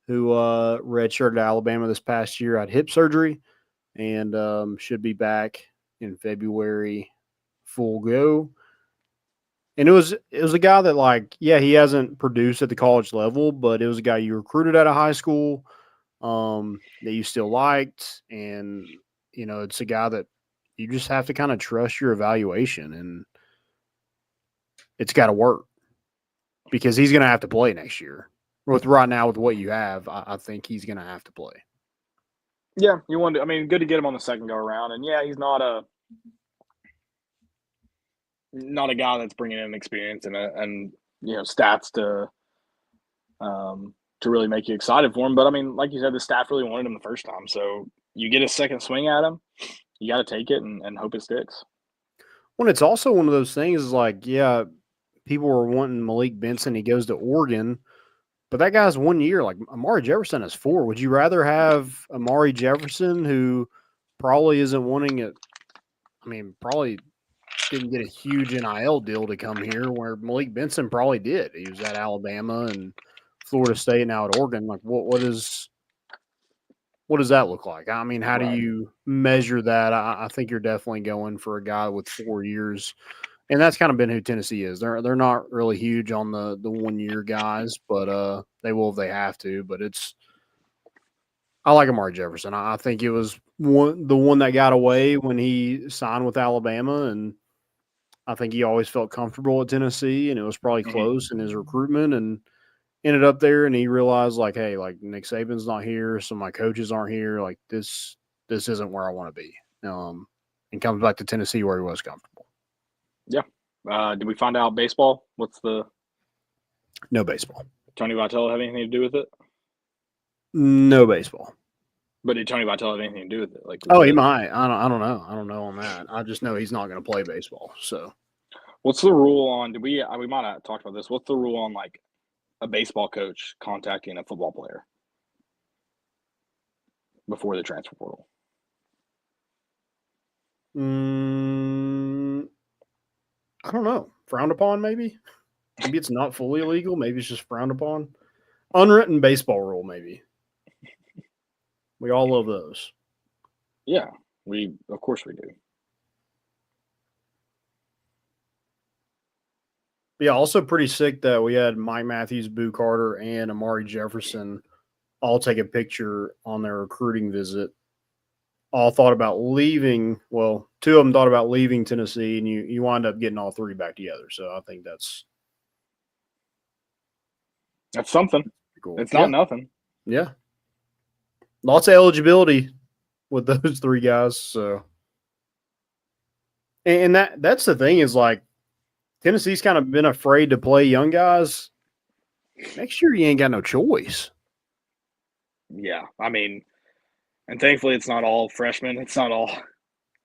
who redshirted Alabama this past year, had hip surgery, and should be back in February, full go. And it was a guy that, he hasn't produced at the college level, but it was a guy you recruited out of high school that you still liked. And, it's a guy that you just have to kind of trust your evaluation, and it's got to work because he's going to have to play next year. With what you have, I think he's going to have to play. Yeah, good to get him on the second go around. And, yeah, he's not a guy that's bringing in experience and stats to really make you excited for him. But, like you said, the staff really wanted him the first time. So you get a second swing at him, you got to take it and hope it sticks. Well, it's also one of those things is people were wanting Malik Benson. He goes to Oregon, but that guy's 1 year. Amari Jefferson is 4. Would you rather have Amari Jefferson, who probably isn't wanting it? Probably didn't get a huge NIL deal to come here, where Malik Benson probably did. He was at Alabama and Florida State, now at Oregon. What does that look like? How do you measure that? I think you're definitely going for a guy with 4 years, and that's kind of been who Tennessee is. They're not really huge on the 1 year guys, but they will if they have to. But I like Amari Jefferson. I think it was the one that got away when he signed with Alabama, and I think he always felt comfortable at Tennessee, and it was probably close in his recruitment, and ended up there, and he realized, hey, Nick Saban's not here, so my coaches aren't here. This isn't where I want to be. And comes back to Tennessee where he was comfortable. Yeah. Did we find out baseball? No baseball. Tony Vitello have anything to do with it? No baseball. But did Tony Vitello have anything to do with it? He might. I don't know. I don't know on that. I just know he's not going to play baseball. So, what's the rule on? We might have talked about this. What's the rule on a baseball coach contacting a football player before the transfer portal? I don't know. Frowned upon, maybe. Maybe it's not fully illegal. Maybe it's just frowned upon. Unwritten baseball rule, maybe. We all love those. Yeah, of course we do. Yeah, also pretty sick that we had Mike Matthews, Boo Carter, and Amari Jefferson all take a picture on their recruiting visit. All thought about leaving. Well, 2 of them thought about leaving Tennessee, and you wind up getting all 3 back together. So I think that's something. Cool. It's not nothing. Yeah. Lots of eligibility with those 3 guys. So, and that's the thing is Tennessee's kind of been afraid to play young guys. Next year, you ain't got no choice. Yeah, I mean, and thankfully it's not all freshmen. It's not all,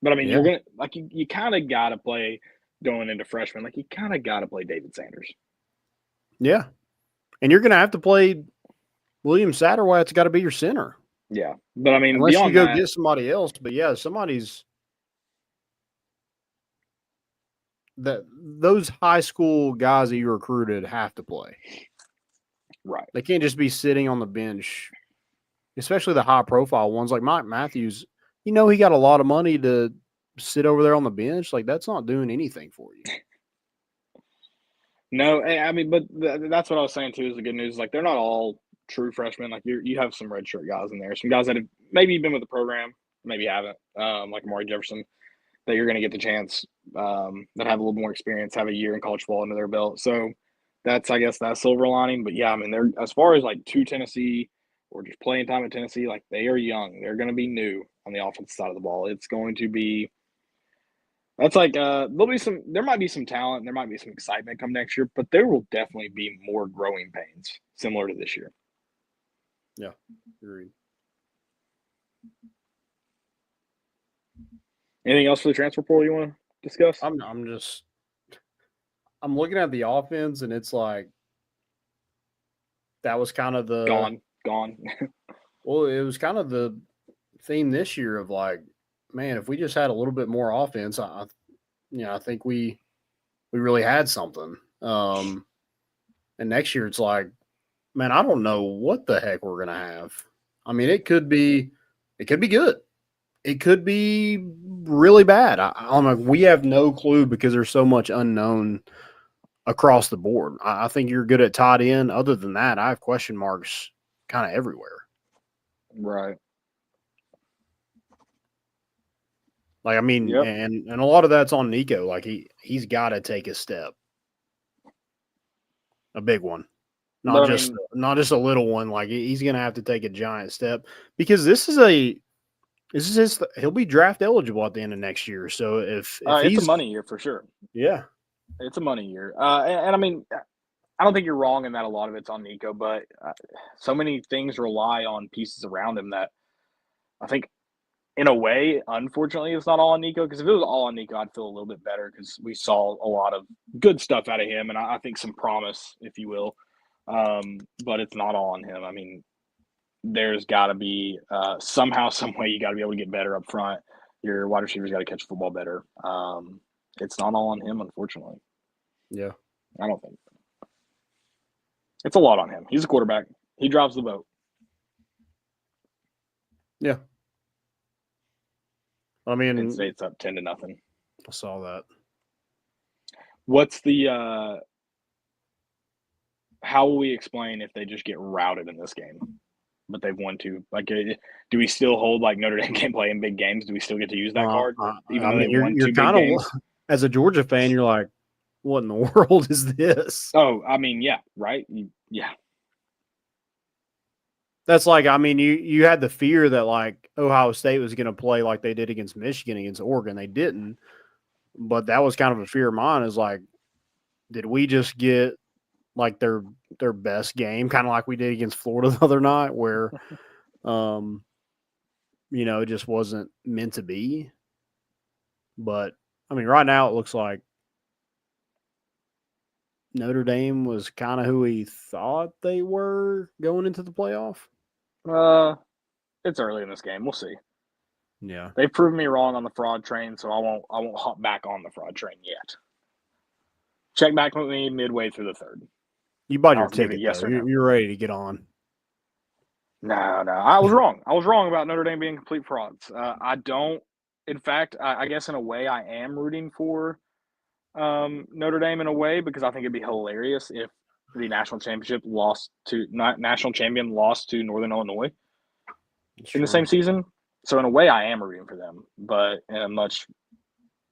but I mean, Yeah. you're gonna like you kind of got to play going into freshman. Like you kind of got to play David Sanders. Yeah. And you're going to have to play William Satterwhite's got to be your center. Yeah, but I mean, Unless you beyond go that, get somebody else. But yeah, somebody's those high school guys that you recruited have to play. right? They can't just be sitting on the bench, especially the high profile ones like Mike Matthews. He got a lot of money to sit over there on the bench. Like that's not doing anything for you. No, I mean, but that's what I was saying too. Is the good news? Like they're not all true freshmen. Like you have some redshirt guys in there, some guys that have maybe been with the program, maybe haven't. Like Amari Jefferson, that you're going to get the chance. That have a little more experience, have a year in college football under their belt. So that's, I guess, that silver lining. But yeah, I mean, they're as far as like to Tennessee or just playing time at Tennessee, like they are young. They're going to be new on the offensive side of the ball. It's going to be. That's like there might be some talent, there might be some excitement come next year, but there will definitely be more growing pains similar to this year. Yeah, agreed. Anything else for the transfer portal you want to discuss? I'm looking at the offense and it's like that was kind of the Gone. Well, it was kind of the theme this year of like, man, if we just had a little bit more offense, I think we really had something. And next year it's like, man, I don't know what the heck we're gonna have. I mean, it could be good. It could be really bad. I don't know. We have no clue because there's so much unknown across the board. I think you're good at tight end. Other than that, I have question marks kind of everywhere. Right. Like, I mean, Yep. and a lot of that's on Nico. Like he's got to take a step, a big one, not just a little one. Like he's going to have to take a giant step because he'll be draft eligible at the end of next year. So if it's a money year for sure. Yeah, it's a money year. And I mean, I don't think you're wrong in that a lot of it's on Nico, but so many things rely on pieces around him that I think, in a way, unfortunately, it's not all on Nico. Because if it was all on Nico, I'd feel a little bit better because we saw a lot of good stuff out of him, and I think some promise, if you will. But it's not all on him. I mean, there's got to be somehow, some way, you got to be able to get better up front. Your wide receivers got to catch the football better. It's not all on him, unfortunately. Yeah, I don't think it's a lot on him. He's a quarterback. He drives the boat. Yeah. I mean, it's up 10-0. I saw that. What's the how will we explain if they just get routed in this game, but they've won two? Like, do we still hold like Notre Dame can't play in big games? Do we still get to use that card, even though they won two big games? As a Georgia fan, you're like, what in the world is this? Oh, I mean, yeah, right, yeah. That's like, I mean, you had the fear that like Ohio State was going to play like they did against Michigan, against Oregon. They didn't, but that was kind of a fear of mine. Is like, did we just get like their best game, kind of like we did against Florida the other night, where, it just wasn't meant to be. But I mean, right now it looks like Notre Dame was kind of who we thought they were going into the playoff. It's early in this game. We'll see. Yeah, they've proven me wrong on the fraud train, so I won't hop back on the fraud train yet. Check back with me midway through the third. You bought your ticket. Yes, or no. You're ready to get on. No, I was wrong. I was wrong about Notre Dame being complete frauds. I don't. In fact, I guess in a way, I am rooting for Notre Dame in a way because I think it'd be hilarious if the national champion lost to Northern Illinois in the same season. So in a way, I am rooting for them, but in a much,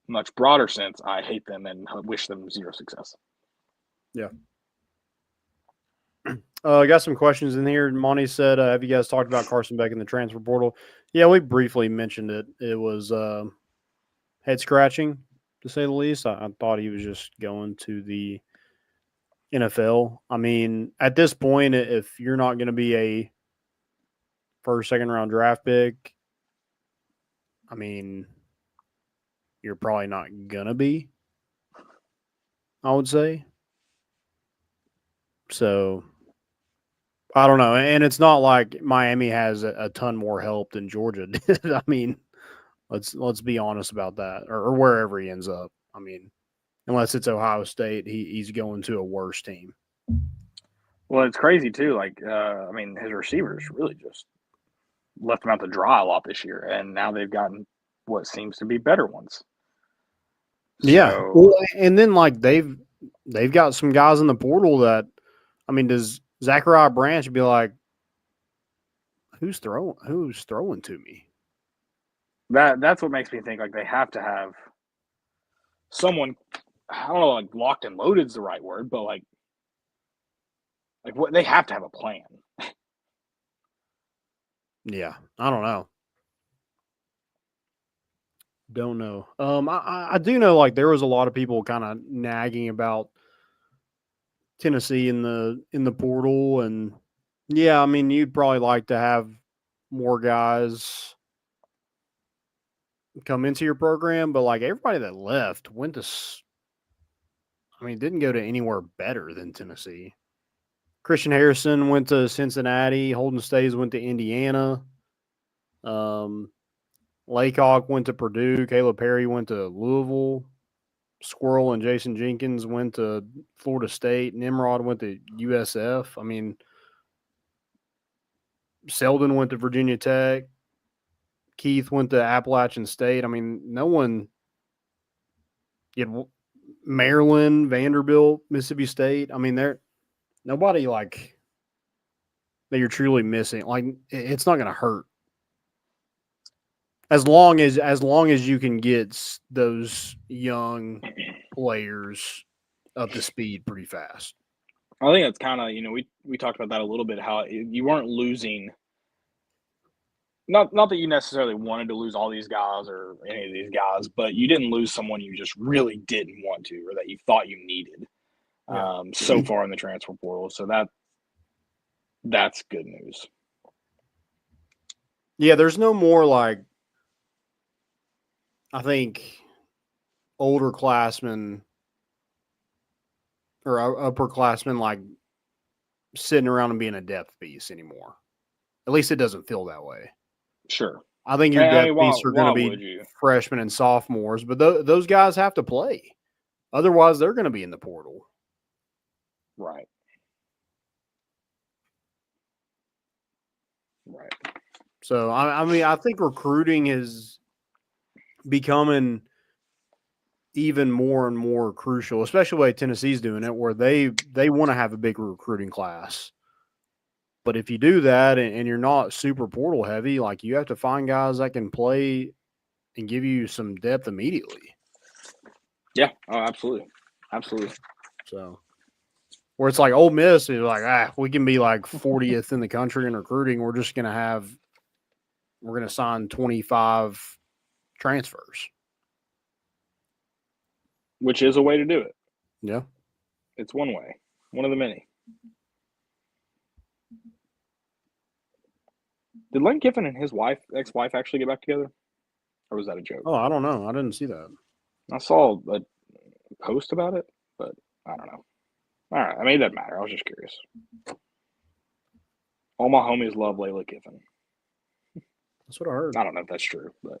much broader sense, I hate them and wish them zero success. Yeah. I got some questions in here. Monty said, have you guys talked about Carson Beck in the transfer portal? Yeah, we briefly mentioned it. It was head scratching, to say the least. I thought he was just going to the NFL. I mean, at this point, if you're not going to be first, second round draft pick, I mean, you're probably not gonna be, I would say. So I don't know. And it's not like Miami has a ton more help than Georgia did. I mean, let's be honest about that. Or wherever he ends up. I mean, unless it's Ohio State, he's going to a worse team. Well, it's crazy too. Like, I mean, his receivers really just left him out to dry a lot this year, and now they've gotten what seems to be better ones. Yeah. So, Well, and then like they've got some guys in the portal that, I mean, does Zachariah Branch be like, who's throwing to me? that's what makes me think like they have to have someone. I don't know, like locked and loaded is the right word, but like what they have to have a plan. Yeah, I don't know. Don't know. I do know like there was a lot of people kind of nagging about Tennessee in the portal, and yeah, I mean you'd probably like to have more guys come into your program, but like everybody that left went to, I mean, didn't go to anywhere better than Tennessee. Christian Harrison went to Cincinnati. Holden Stays went to Indiana. Laycock went to Purdue. Caleb Perry went to Louisville. Squirrel and Jason Jenkins went to Florida State. Nimrod went to USF. I mean, Selden went to Virginia Tech. Keith went to Appalachian State. I mean, no one. You had Maryland, Vanderbilt, Mississippi State. I mean, nobody like that you're truly missing. Like, it's not going to hurt as long as you can get those young players up to speed pretty fast. I think that's kind of, we talked about that a little bit, how you weren't losing. Not that you necessarily wanted to lose all these guys or any of these guys, but you didn't lose someone you just really didn't want to or that you thought you needed so far in the transfer portal. So that's good news. Yeah, there's no more like, I think, older classmen or upperclassmen like sitting around and being a depth piece anymore. At least it doesn't feel that way. Sure. I think your depth piece are going to be freshmen and sophomores, but those guys have to play. Otherwise, they're going to be in the portal. Right. Right. So, I mean, I think recruiting is becoming even more and more crucial, especially the way Tennessee's doing it, where they want to have a big recruiting class. But if you do that and you're not super portal heavy, like you have to find guys that can play and give you some depth immediately. Yeah. Oh, absolutely. Absolutely. So where it's like Ole Miss is like, we can be like 40th in the country in recruiting. We're going to sign 25 transfers. Which is a way to do it. Yeah. It's one way. One of the many. Did Lane Kiffin and his ex-wife actually get back together? Or was that a joke? Oh, I don't know. I didn't see that. I saw a post about it, but I don't know. All right. I mean, it doesn't matter. I was just curious. All my homies love Layla Kiffin. That's what I heard. I don't know if that's true, but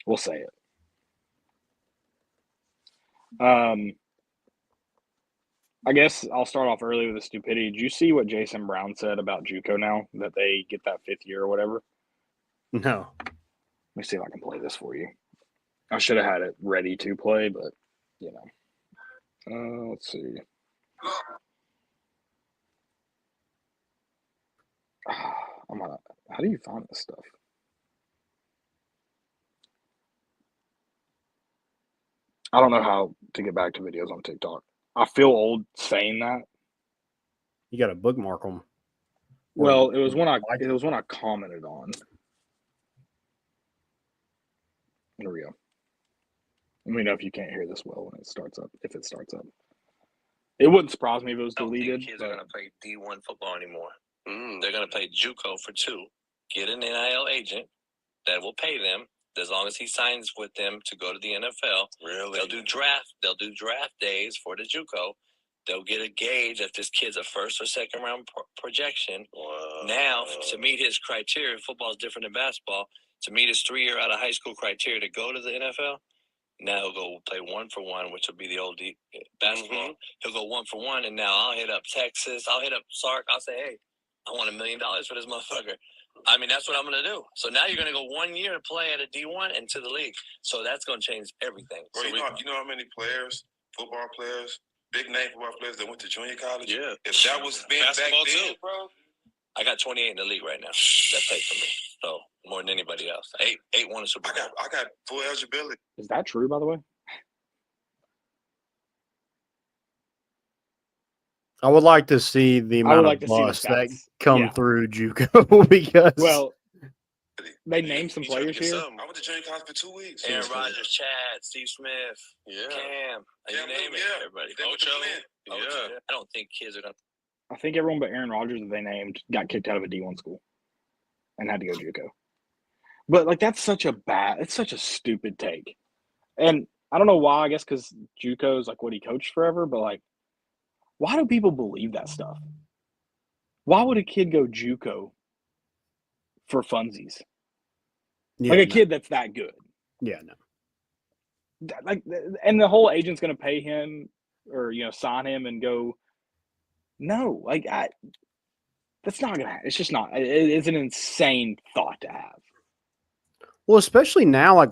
we'll say it. I guess I'll start off early with the stupidity. Did you see what Jason Brown said about JUCO now that they get that 5th year or whatever? No. Let me see if I can play this for you. I should have had it ready to play, but let's see. How do you find this stuff? I don't know how to get back to videos on TikTok. I feel old saying that. You got to bookmark them. Well, it was when I commented on. Here we go. Let me know if you can't hear this well when it starts up. If it starts up, it wouldn't surprise me if it was deleted. Kids are gonna play D1 football anymore. They're going to play JUCO for 2. Get an NIL agent that will pay them as long as he signs with them to go to the NFL. Really? They'll do draft days for the JUCO. They'll get a gauge if this kid's a first or second round projection. Wow. Now, to meet his criteria, football is different than basketball. To meet his 3-year out of high school criteria to go to the NFL, now he'll go play 1-for-1, which will be the old basketball. Mm-hmm. He'll go 1-for-1, and now I'll hit up Texas. I'll hit up Sark. I'll say, hey, I want $1 million for this motherfucker. I mean, that's what I'm going to do. So now you're going to go 1 year to play at a D1 and to the league. So that's going to change everything. Bro, so you know how many players, football players, big-name football players that went to junior college? Yeah. If that was big back then, bro. I got 28 in the league right now that play for me. So more than anybody else. 8 won a Super Bowl. I got full eligibility. Is that true, by the way? I would like to see the amount of bus that come through JUCO because they named some players here. I went to junior college for 2 weeks. Aaron Rodgers, Chad, Steve Smith, Cam, you name it, everybody. Ocho. I don't think kids are going to. I think everyone but Aaron Rodgers that they named got kicked out of a D1 school and had to go JUCO. But, like, it's such a stupid take. And I don't know why, I guess because JUCO is, like, what he coached forever, but, like, why do people believe that stuff? Why would a kid go JUCO for funsies? Yeah, like a kid that's that good. Yeah, no. Like, and the whole agent's going to pay him or, sign him and go, no, like, that's not going to happen. It's just not. It's an insane thought to have. Well, especially now, like,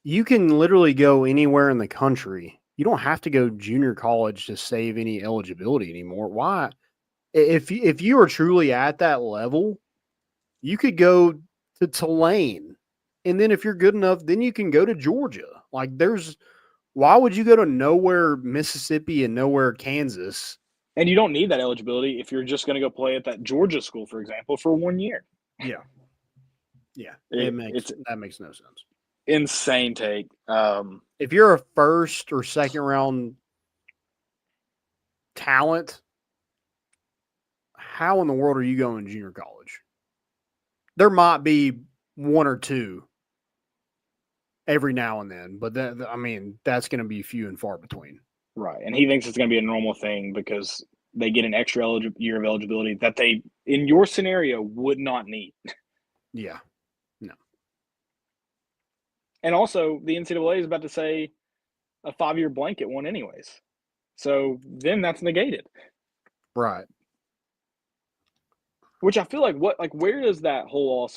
you can literally go anywhere in the country. You don't have to go junior college to save any eligibility anymore. Why? If you are truly at that level, you could go to Tulane. And then if you're good enough, then you can go to Georgia. Like, why would you go to nowhere Mississippi and nowhere Kansas? And you don't need that eligibility if you're just going to go play at that Georgia school, for example, for 1 year. Yeah. Yeah. That makes no sense. Insane take. If you're a first or second round talent, how in the world are you going to junior college? There might be 1 or 2 every now and then, but that's going to be few and far between. Right. And he thinks it's going to be a normal thing because they get an extra year of eligibility that they, in your scenario, would not need. Yeah. No. And also, the NCAA is about to say a 5-year blanket one anyways. So then that's negated. Right. Which I feel like where does that whole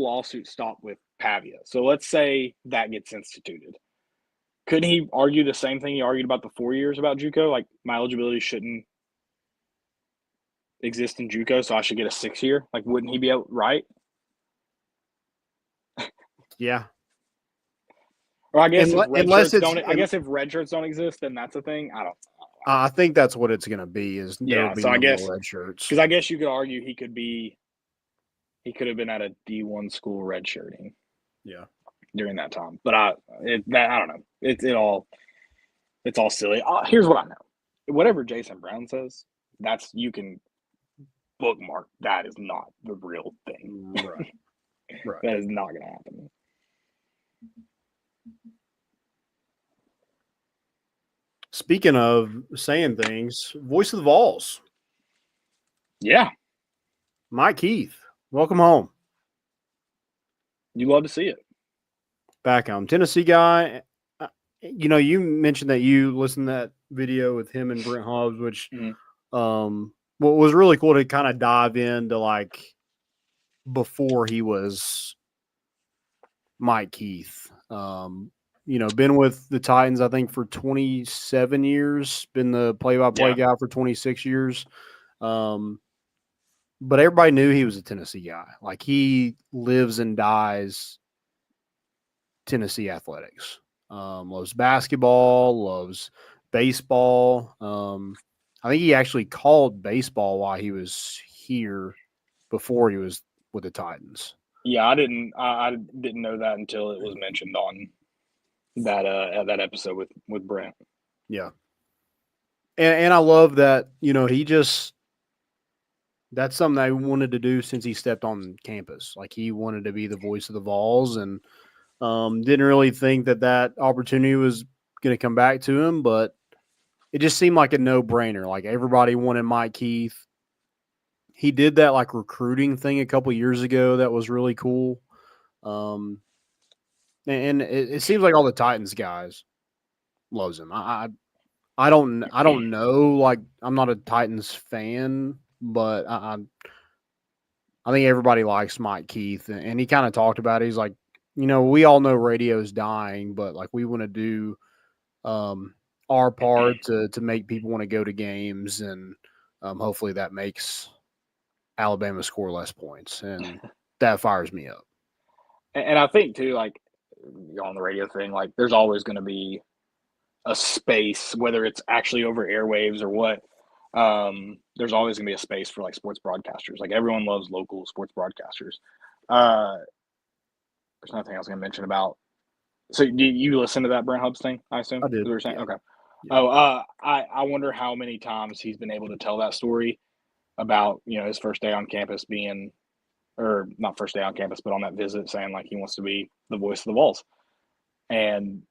lawsuit stop with Pavia? So let's say that gets instituted. Couldn't he argue the same thing he argued about the 4 years about JUCO? Like, my eligibility shouldn't exist in JUCO, so I should get a 6-year? Like, wouldn't he be right? Yeah. Or I guess if red shirts don't exist, then that's a thing. I don't know. I think that's what it's going to be. I guess red shirts. Because I guess you could argue he could have been at a D1 school redshirting. Yeah. During that time, but I don't know. It's all silly. Here's what I know: whatever Jason Brown says, you can bookmark. That is not the real thing. Right. Right. That is not going to happen. Speaking of saying things, voice of the Vols. Yeah. Mike Keith, welcome home. You love to see it. Back home. Tennessee guy. You mentioned that you listened to that video with him and Brent Hobbs, which what was really cool to kind of dive into, like, before he was Mike Keith. Been with the Titans, I think, for 27 years, been the play-by-play guy for 26 years. But everybody knew he was a Tennessee guy. Like, he lives and dies Tennessee athletics. Loves basketball, loves baseball. I think he actually called baseball while he was here before he was with the Titans. Yeah, I didn't know that until it was mentioned on that episode with Brent. Yeah. And I love that, he just That's something I wanted to do since he stepped on campus. Like he wanted to be the voice of the Vols, and didn't really think that opportunity was going to come back to him, but it just seemed like a no-brainer. Like everybody wanted Mike Keith. He did that like recruiting thing a couple years ago that was really cool. And it seems like all the Titans guys loves him. I don't know. Like I'm not a Titans fan, but I think everybody likes Mike Keith, and he kind of talked about it. He's like, we all know radio's dying, but like we want to do our part to make people want to go to games, and hopefully that makes Alabama score less points, and that fires me up. And I think too, like on the radio thing, like there's always going to be a space, whether it's actually over airwaves or what. There's always going to be a space for like sports broadcasters. Like everyone loves local sports broadcasters. There's nothing I was going to mention about. So you listen to that Brent Hubbs thing? I assume I did. You were saying? Yeah. Okay. Yeah. Oh, I wonder how many times he's been able to tell that story about his first day on campus being, or not first day on campus, but on that visit, saying like he wants to be the voice of the Vols, and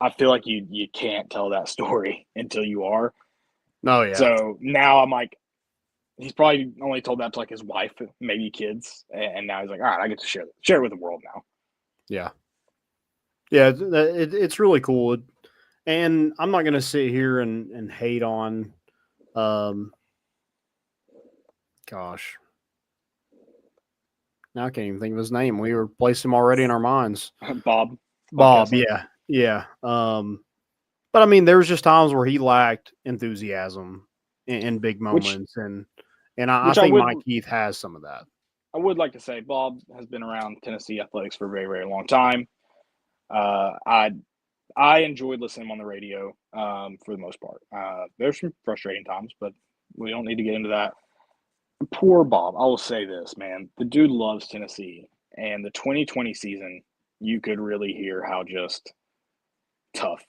I feel like you can't tell that story until you are. Oh yeah. So now I'm like, he's probably only told that to like his wife, maybe kids, and now he's like, all right, I get to share it with the world now. Yeah. Yeah, it's really cool. And I'm not going to sit here and hate on, gosh. Now I can't even think of his name. We replaced him already in our minds. Bob, yeah. Yeah. But I mean, there was just times where he lacked enthusiasm in big moments, and I think Mike Keith has some of that. I would like to say Bob has been around Tennessee athletics for a very, very long time. I enjoyed listening on the radio for the most part. There's some frustrating times, but we don't need to get into that. Poor Bob. I will say this, man. The dude loves Tennessee, and the 2020 season, you could really hear how just tough.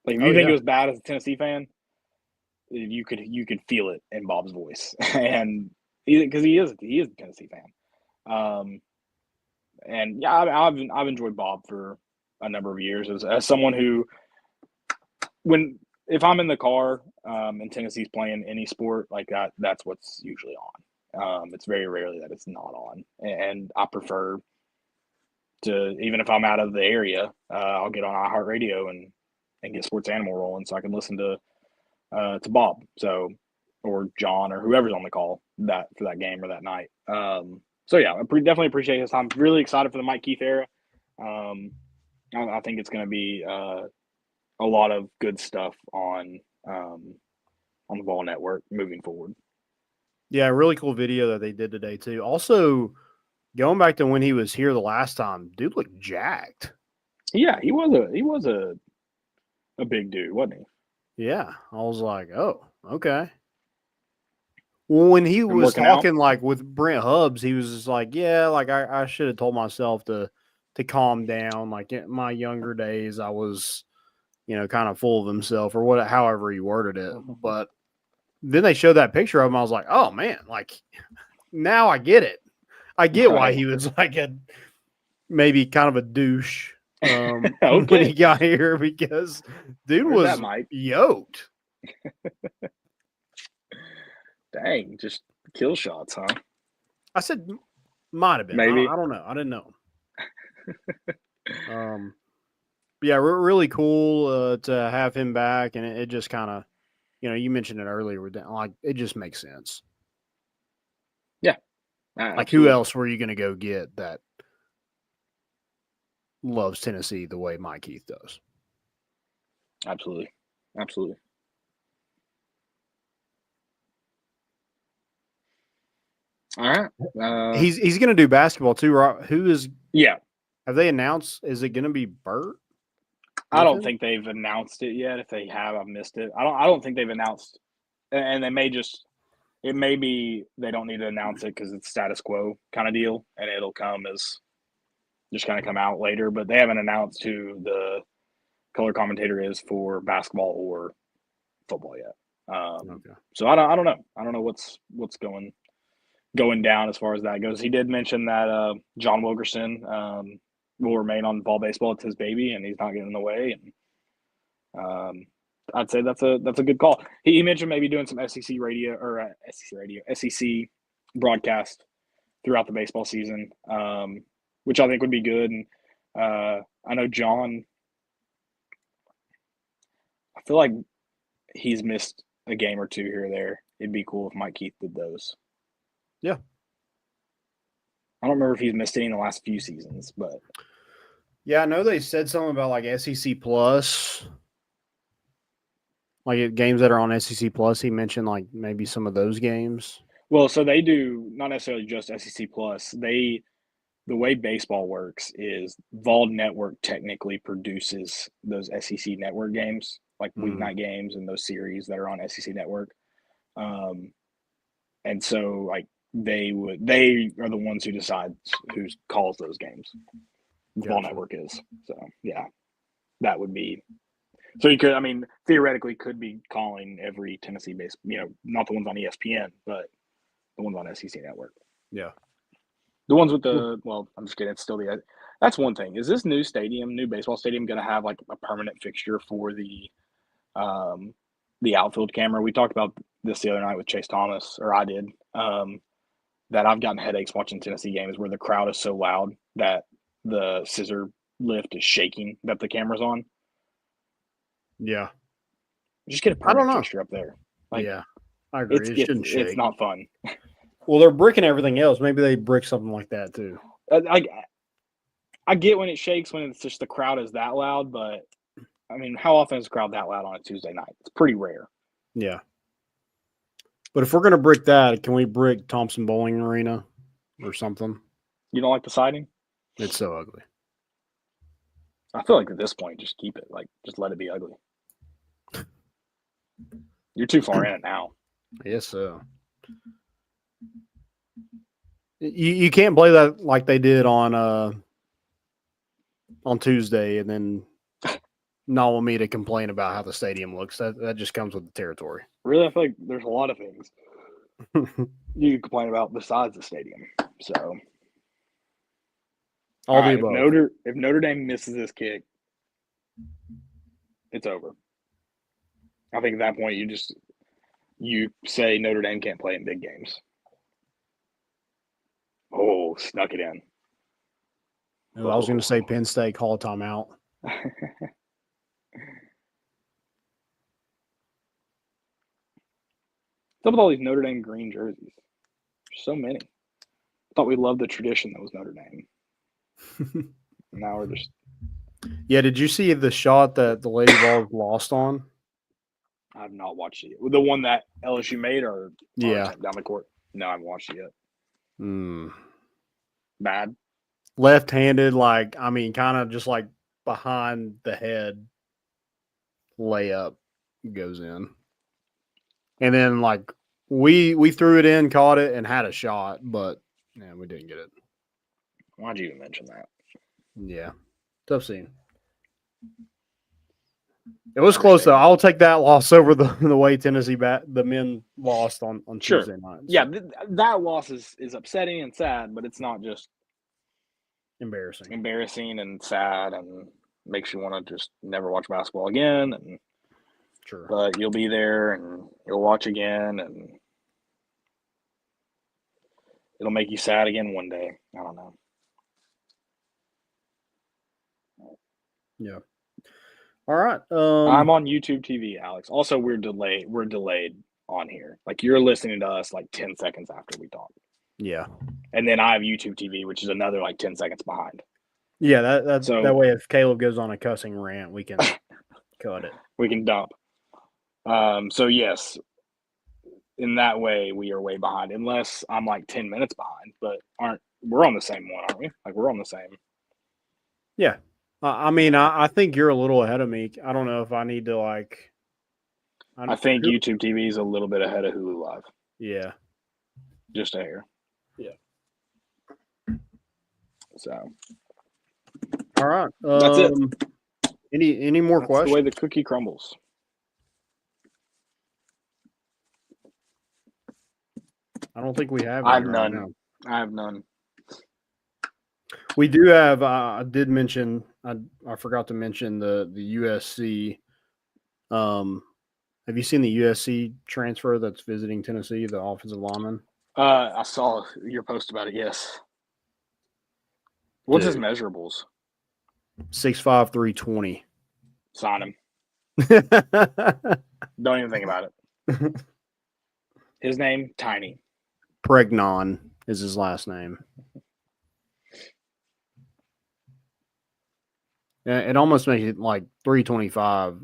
Like if you think it was bad as a Tennessee fan, you could feel it in Bob's voice, and because he is a Tennessee fan. And yeah, I've enjoyed Bob for a number of years as someone who, if I'm in the car and Tennessee's playing any sport like that, that's what's usually on. It's very rarely that it's not on, and I prefer to, even if I'm out of the area, I'll get on iHeartRadio and get Sports Animal rolling so I can listen to Bob, or John or whoever's on the call for that game or that night. So yeah, I definitely appreciate his time. Really excited for the Mike Keith era. I think it's going to be a lot of good stuff on the Ball Network moving forward. Yeah, really cool video that they did today too. Also, going back to when he was here the last time, dude looked jacked. Yeah, he was a big dude, wasn't he? Yeah, I was like, oh, okay. Well, when he was talking like with Brent Hubbs, he was just like, yeah, like I should have told myself to calm down. Like in my younger days, I was, kind of full of himself or however he worded it. But then they showed that picture of him. I was like, oh man, like now I get it. I get why he was like maybe kind of a douche when he got here, because dude was yoked. Dang, just kill shots, huh? I said might have been. Maybe. I don't know. I didn't know. Yeah, really cool to have him back, and it just kind of, you mentioned it earlier, like it just makes sense. Yeah. Like who else were you going to go get that loves Tennessee the way Mike Keith does? Absolutely. All right. He's going to do basketball too, right? Who is? Yeah. Have they announced? Is it going to be Bert? I don't think they've announced it yet. If they have, I've missed it. I don't think they've announced, and they may just. It may be they don't need to announce it because it's status quo kind of deal, and it'll come as just kind of come out later. But they haven't announced who the color commentator is for basketball or football yet. So I don't know. I don't know what's going down as far as that goes. He did mention that John Wilkerson will remain on ball baseball. It's his baby, and he's not getting in the way. And I'd say that's a good call. He mentioned maybe doing some SEC broadcast throughout the baseball season, which I think would be good. And I know John. I feel like he's missed a game or two here or there. It'd be cool if Mike Keith did those. Yeah. I don't remember if he's missed any in the last few seasons, but yeah, I know they said something about like SEC Plus, like games that are on SEC Plus. He mentioned like maybe some of those games. Well, so they do not necessarily just SEC Plus. The way baseball works is Vol Network technically produces those SEC Network games, like weeknight games and those series that are on SEC Network. And so like they are the ones who decide who calls those games. Gotcha. Vol Network is. So yeah, that would be. So you could, I mean, theoretically could be calling every Tennessee base, not the ones on ESPN, but the ones on SEC Network. Yeah. The ones with I'm just kidding. It's still that's one thing. Is this new baseball stadium, going to have like a permanent fixture for the outfield camera? We talked about this the other night with Chase Thomas, or I did, that I've gotten headaches watching Tennessee games where the crowd is so loud that the scissor lift is shaking that the camera's on. Yeah. Just get a permanent fixture up there. Like, yeah, I agree. It's not fun. Well, they're bricking everything else. Maybe they brick something like that too. I get when it shakes when it's just the crowd is that loud, but I mean, how often is the crowd that loud on a Tuesday night? It's pretty rare. Yeah. But if we're going to brick that, can we brick Thompson Bowling Arena or something? You don't like the siding? It's so ugly. I feel like at this point, just keep it. Like, just let it be ugly. You're too far in it now. Yes, so. You can't play that like they did on Tuesday and then not want me to complain about how the stadium looks. That just comes with the territory. Really? I feel like there's a lot of things you complain about besides the stadium. So all the above. If Notre Dame misses this kick, it's over. I think at that point you say Notre Dame can't play in big games. Oh, snuck it in. I was going to say Penn State call a timeout. What's up with all these Notre Dame green jerseys? There's so many. I thought we loved the tradition that was Notre Dame. Now we're just. Yeah, did you see the shot that the Lady Vols lost on? I have not watched it yet. The one that LSU made or down the court? No, I haven't watched it yet. Bad. Left-handed, kind of just like behind the head layup goes in. And then we threw it in, caught it, and had a shot, but we didn't get it. Why'd you even mention that? Yeah. Tough scene. It was close though. I'll take that loss over the way Tennessee the men lost on Tuesday night. So. Yeah, that loss is upsetting and sad, but it's not just embarrassing and sad and makes you want to just never watch basketball again. And sure, but you'll be there and you'll watch again, and it'll make you sad again one day. I don't know. Yeah. All right. I'm on YouTube TV, Alex. Also, we're delayed on here. Like, you're listening to us 10 seconds after we talk. Yeah. And then I have YouTube TV, which is another 10 seconds behind. Yeah, that way if Caleb goes on a cussing rant, we can cut it. We can dump. So yes, in that way we are way behind. Unless I'm 10 minutes behind, but we're on the same one, aren't we? We're on the same. Yeah. I think you're a little ahead of me. I don't know if I need to I think YouTube TV is a little bit ahead of Hulu Live. Yeah. Just a hair. Yeah. So. All right. That's it. Any more questions? The way the cookie crumbles. I don't think we have I any have right none. now. I have none. We do have. I did mention. I forgot to mention the USC. Have you seen the USC transfer that's visiting Tennessee, the offensive lineman? I saw your post about it. Yes. What's his Dude. measurables? 6'5", 320. Sign him. Don't even think about it. His name, Tiny. Pregnon is his last name. It almost makes it like 325.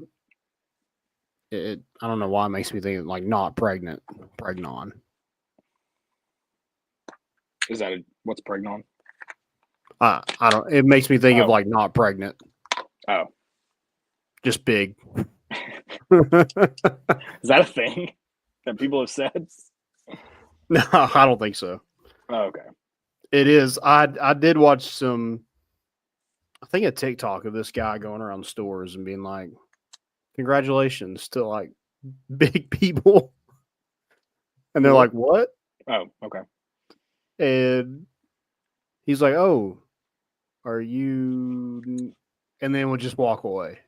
I don't know why it makes me think like not pregnant. Pregnon. Is that what's Pregnon? I don't. It makes me think of like not pregnant. Oh, just big. Is that a thing that people have said? No, I don't think so. Oh, okay. It is. I did watch some. I think a TikTok of this guy going around stores and being like, "Congratulations to like big people," and they're like, "What?" Oh, okay. And he's like, "Oh, are you?" And then would just walk away.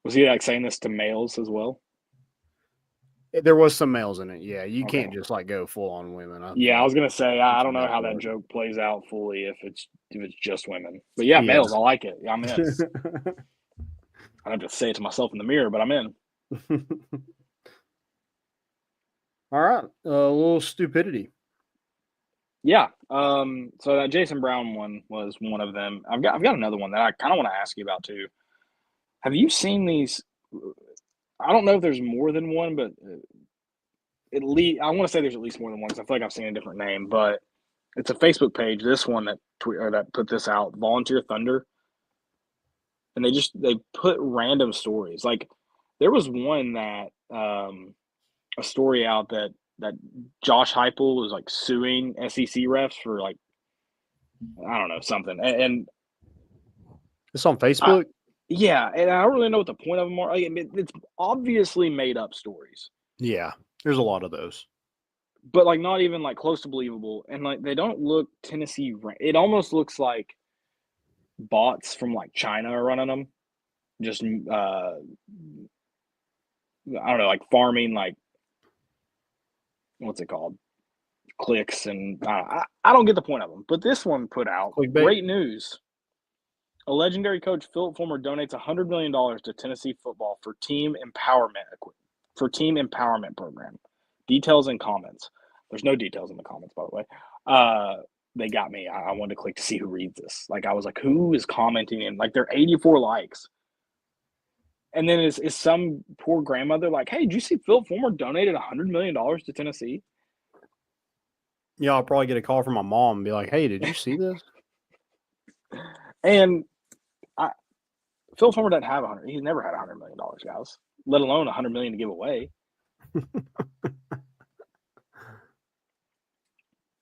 Was he like saying this to males as well? There was some males in it. Yeah, you can't just like go full on women. I was gonna say I don't know how that joke plays out fully if it's just women. But males, I like it. I'm in. I don't have to say it to myself in the mirror, but I'm in. All right, a little stupidity. Yeah. So that Jason Brown one was one of them. I've got another one that I kind of want to ask you about too. Have you seen these? I don't know if there's more than one, but at least I want to say there's at least more than one because I feel like I've seen a different name. But it's a Facebook page. This one that put this out, Volunteer Thunder, and they put random stories. Like there was one that a story out that Josh Heupel was like suing SEC refs for like I don't know something, and it's on Facebook. And I don't really know what the point of them are. Like, it's obviously made up stories. Yeah, there's a lot of those, but like not even like close to believable, and like they don't look Tennessee. It almost looks like bots from like China are running them. Just I don't know, like farming, like what's it called? Clicks, and I don't get the point of them. But this one put out great news. A legendary coach, Philip Fulmer, donates $100 million to Tennessee football for team empowerment program. Details and comments. There's no details in the comments, by the way. They got me. I wanted to click to see who reads this. Like I was like, who is commenting? And like there are 84 likes. And then is some poor grandmother like, hey, did you see Philip Fulmer donated $100 million to Tennessee? Yeah, I'll probably get a call from my mom and be like, hey, did you see this? And Phil Fulmer doesn't have 100. He's never had $100 million, guys. Let alone $100 million to give away.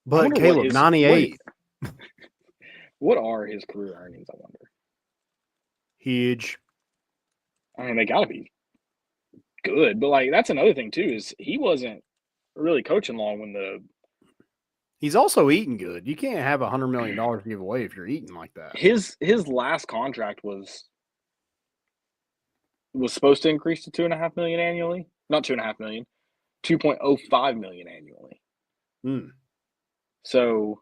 But Caleb, 98. What are his career earnings? I wonder. Huge. I mean, they got to be good, but like that's another thing too. Is he wasn't really coaching long when He's also eating good. You can't have $100 million to give away if you're eating like that. His last contract was supposed to increase to $2.5 million annually. Not $2.5 million, $2.05 million annually. So,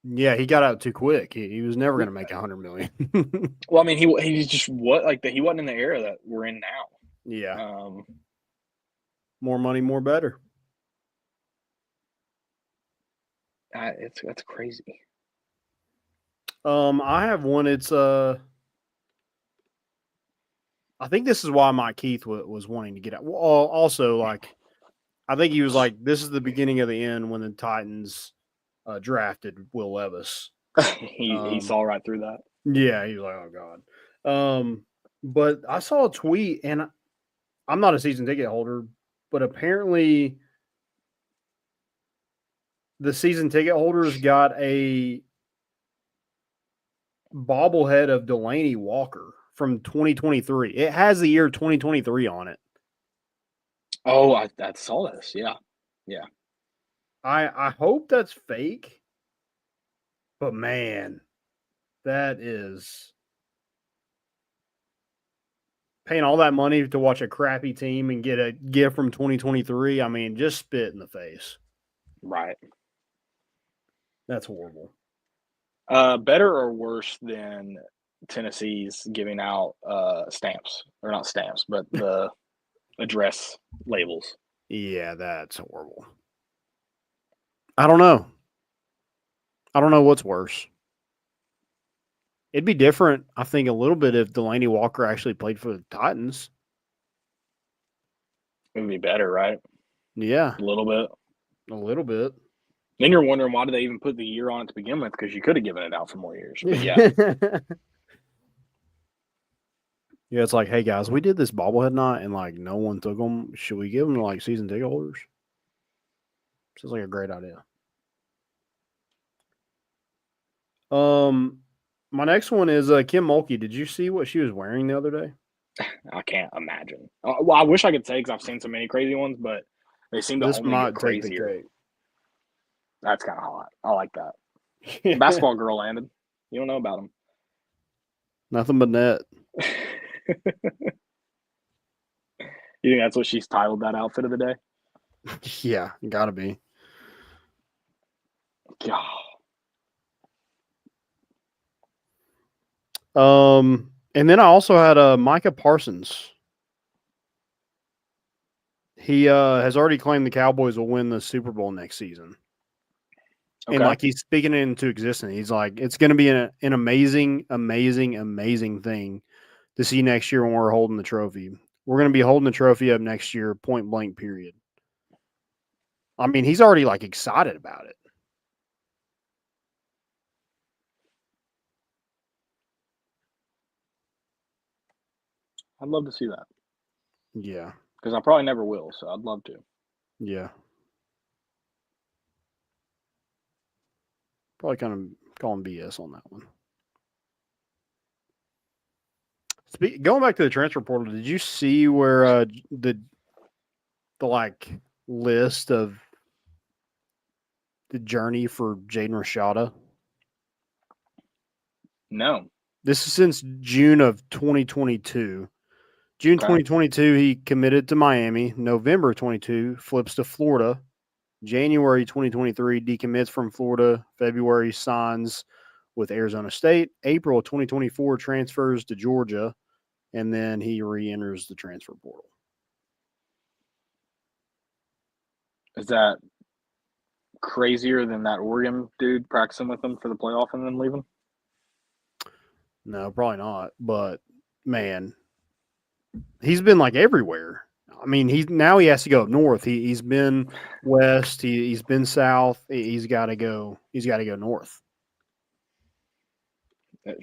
yeah, he got out too quick. He was never going to make $100 million. Well, I mean, he just he wasn't in the era that we're in now. Yeah. More money, more better. That's crazy. I have one. It's I think this is why Mike Keith was wanting to get out. Well, also, like, I think he was like, this is the beginning of the end when the Titans drafted Will Levis. he saw right through that. Yeah, he was like, oh God. But I saw a tweet, and I'm not a season ticket holder, but apparently the season ticket holders got a bobblehead of Delaney Walker from 2023. It has the year 2023 on it. Oh, I saw this. Yeah. I hope that's fake, but man, that is paying all that money to watch a crappy team and get a gift from 2023. I mean, just spit in the face. Right. That's horrible. Better or worse than Tennessee's giving out stamps, or not stamps, but the address labels. Yeah, that's horrible. I don't know. I don't know what's worse. It'd be different, I think, a little bit if Delaney Walker actually played for the Titans. It would be better, right? Yeah, A little bit. a little bit. Then you're wondering, why did they even put the year on it to begin with? Because you could have given it out for more years. But yeah. Yeah, it's like, hey guys, we did this bobblehead night and like no one took them. Should we give them to like season ticket holders? Sounds like a great idea. My next one is Kim Mulkey. Did you see what she was wearing the other day? I can't imagine. Well, I wish I could say because I've seen so many crazy ones, but they seem to This only might get take the crazier. cake. That's kind of hot. I like that. Basketball girl landed. You don't know about him. Nothing but net. You think that's what she's titled that outfit of the day? Yeah, gotta be. God. And then I also had Micah Parsons. He has already claimed the Cowboys will win the Super Bowl next season. Okay. And like he's speaking it into existence. He's like, it's going to be an amazing, amazing, amazing thing to see next year when we're holding the trophy. We're going to be holding the trophy up next year, point blank, period. I mean, he's already like excited about it. I'd love to see that. Yeah. Because I probably never will, so I'd love to. Yeah. Probably kind of calling BS on that one. Going back to the transfer portal, did you see where the like list of the journey for Jaden Rashada? No. This is since June of 2022. June 2022, he committed to Miami. November 22, flips to Florida. January 2023, decommits from Florida. February, signs with Arizona State. April 2024, transfers to Georgia. And then he re-enters the transfer portal. Is that crazier than that Oregon dude practicing with them for the playoff and then leaving? No, probably not. But, man, he's been like everywhere. I mean, he has to go up north. He's been west. He's been south. He's got to go. He's got to go north.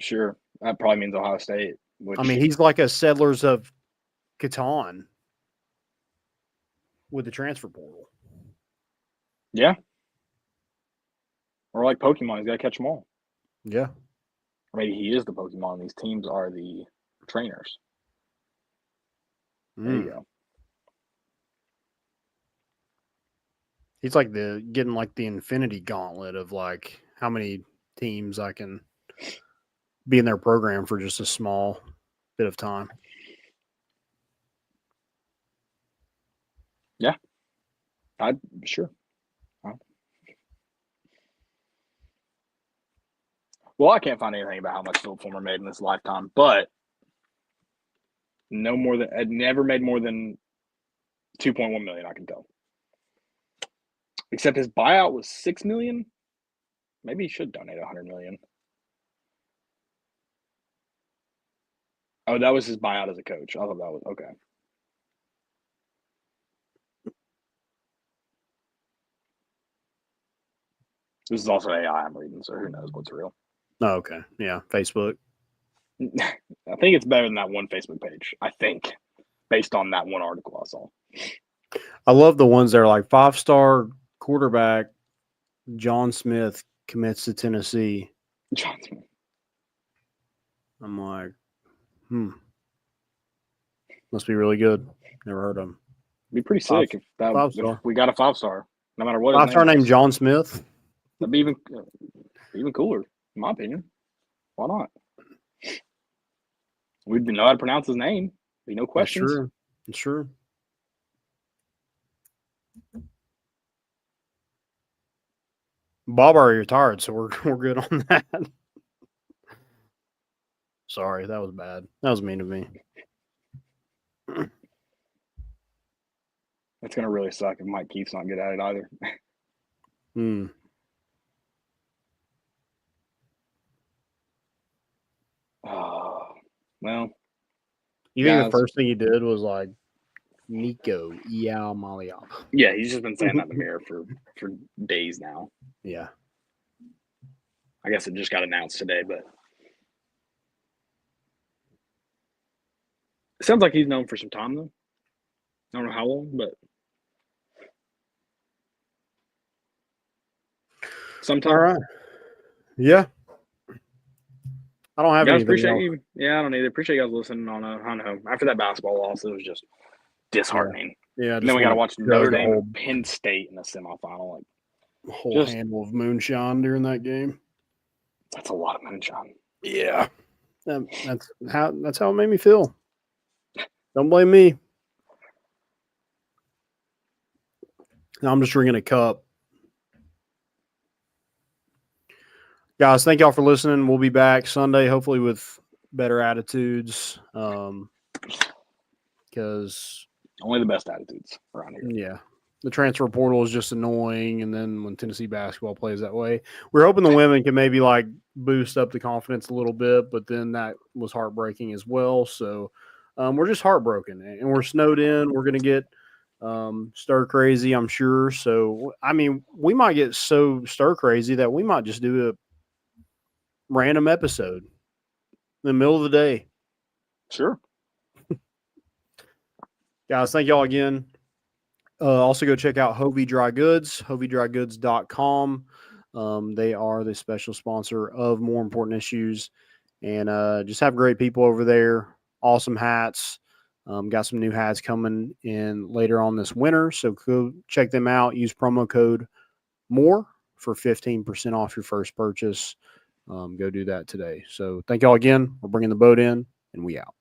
Sure, that probably means Ohio State. I mean, he's like a Settlers of Catan with the transfer portal. Yeah. Or like Pokemon, he's got to catch them all. Yeah. Or maybe he is the Pokemon. These teams are the trainers. There you go. He's like getting like the infinity gauntlet of like how many teams I can be in their program for just a small bit of time. Yeah. Sure. Well, I can't find anything about how much Philip Fulmer made in this lifetime, but never made more than $2.1 million, I can tell. Except his buyout was $6 million. Maybe he should donate $100 million. Oh, that was his buyout as a coach. I thought that was okay. This is also AI I'm reading, so who knows what's real. Oh, okay. Yeah, Facebook. I think it's better than that one Facebook page, I think, based on that one article I saw. I love the ones that are like 5-star quarterback John Smith commits to Tennessee. John Smith. I'm like, must be really good. Never heard of him. be pretty sick if we got a 5-star, no matter what his 5-star name named is. John Smith. That'd be even cooler, in my opinion. Why not? We'd know how to pronounce his name. Be no questions. That's true. It's true. Bob already retired, so we're good on that. Sorry, that was bad. That was mean of me. It's gonna really suck if Mike Keith's not good at it either. Well, you think the first thing he did was like Nico Iamaleava? Yeah, he's just been saying that in the mirror for days now. Yeah. I guess it just got announced today, but it sounds like he's known for some time though. I don't know how long, but sometime. All right. Yeah. I don't have guys, anything appreciate else. you. Yeah, I don't either. Appreciate you guys listening on I don't know. After that basketball loss, it was just disheartening. Yeah. And then we got to watch Notre Dame and Penn State in the semifinal. Like a whole handle of moonshine during that game. That's a lot of moonshine. Yeah. That's how it made me feel. Don't blame me. Now I'm just drinking a cup. Guys, thank y'all for listening. We'll be back Sunday, hopefully with better attitudes. Because only the best attitudes around here. Yeah. The transfer portal is just annoying. And then when Tennessee basketball plays that way, we're hoping the women can maybe like boost up the confidence a little bit, but then that was heartbreaking as well. So we're just heartbroken and we're snowed in. We're going to get stir crazy, I'm sure. So, I mean, we might get so stir crazy that we might just do a random episode in the middle of the day. Sure. Guys, thank y'all again. Also go check out Hovey Dry Goods, hoveydrygoods.com. They are the special sponsor of More Important Issues, and just have great people over there. Awesome hats. Got some new hats coming in later on this winter, so go check them out. Use promo code MORE for 15% off your first purchase. Go do that today. So thank y'all again. We're bringing the boat in, and we out.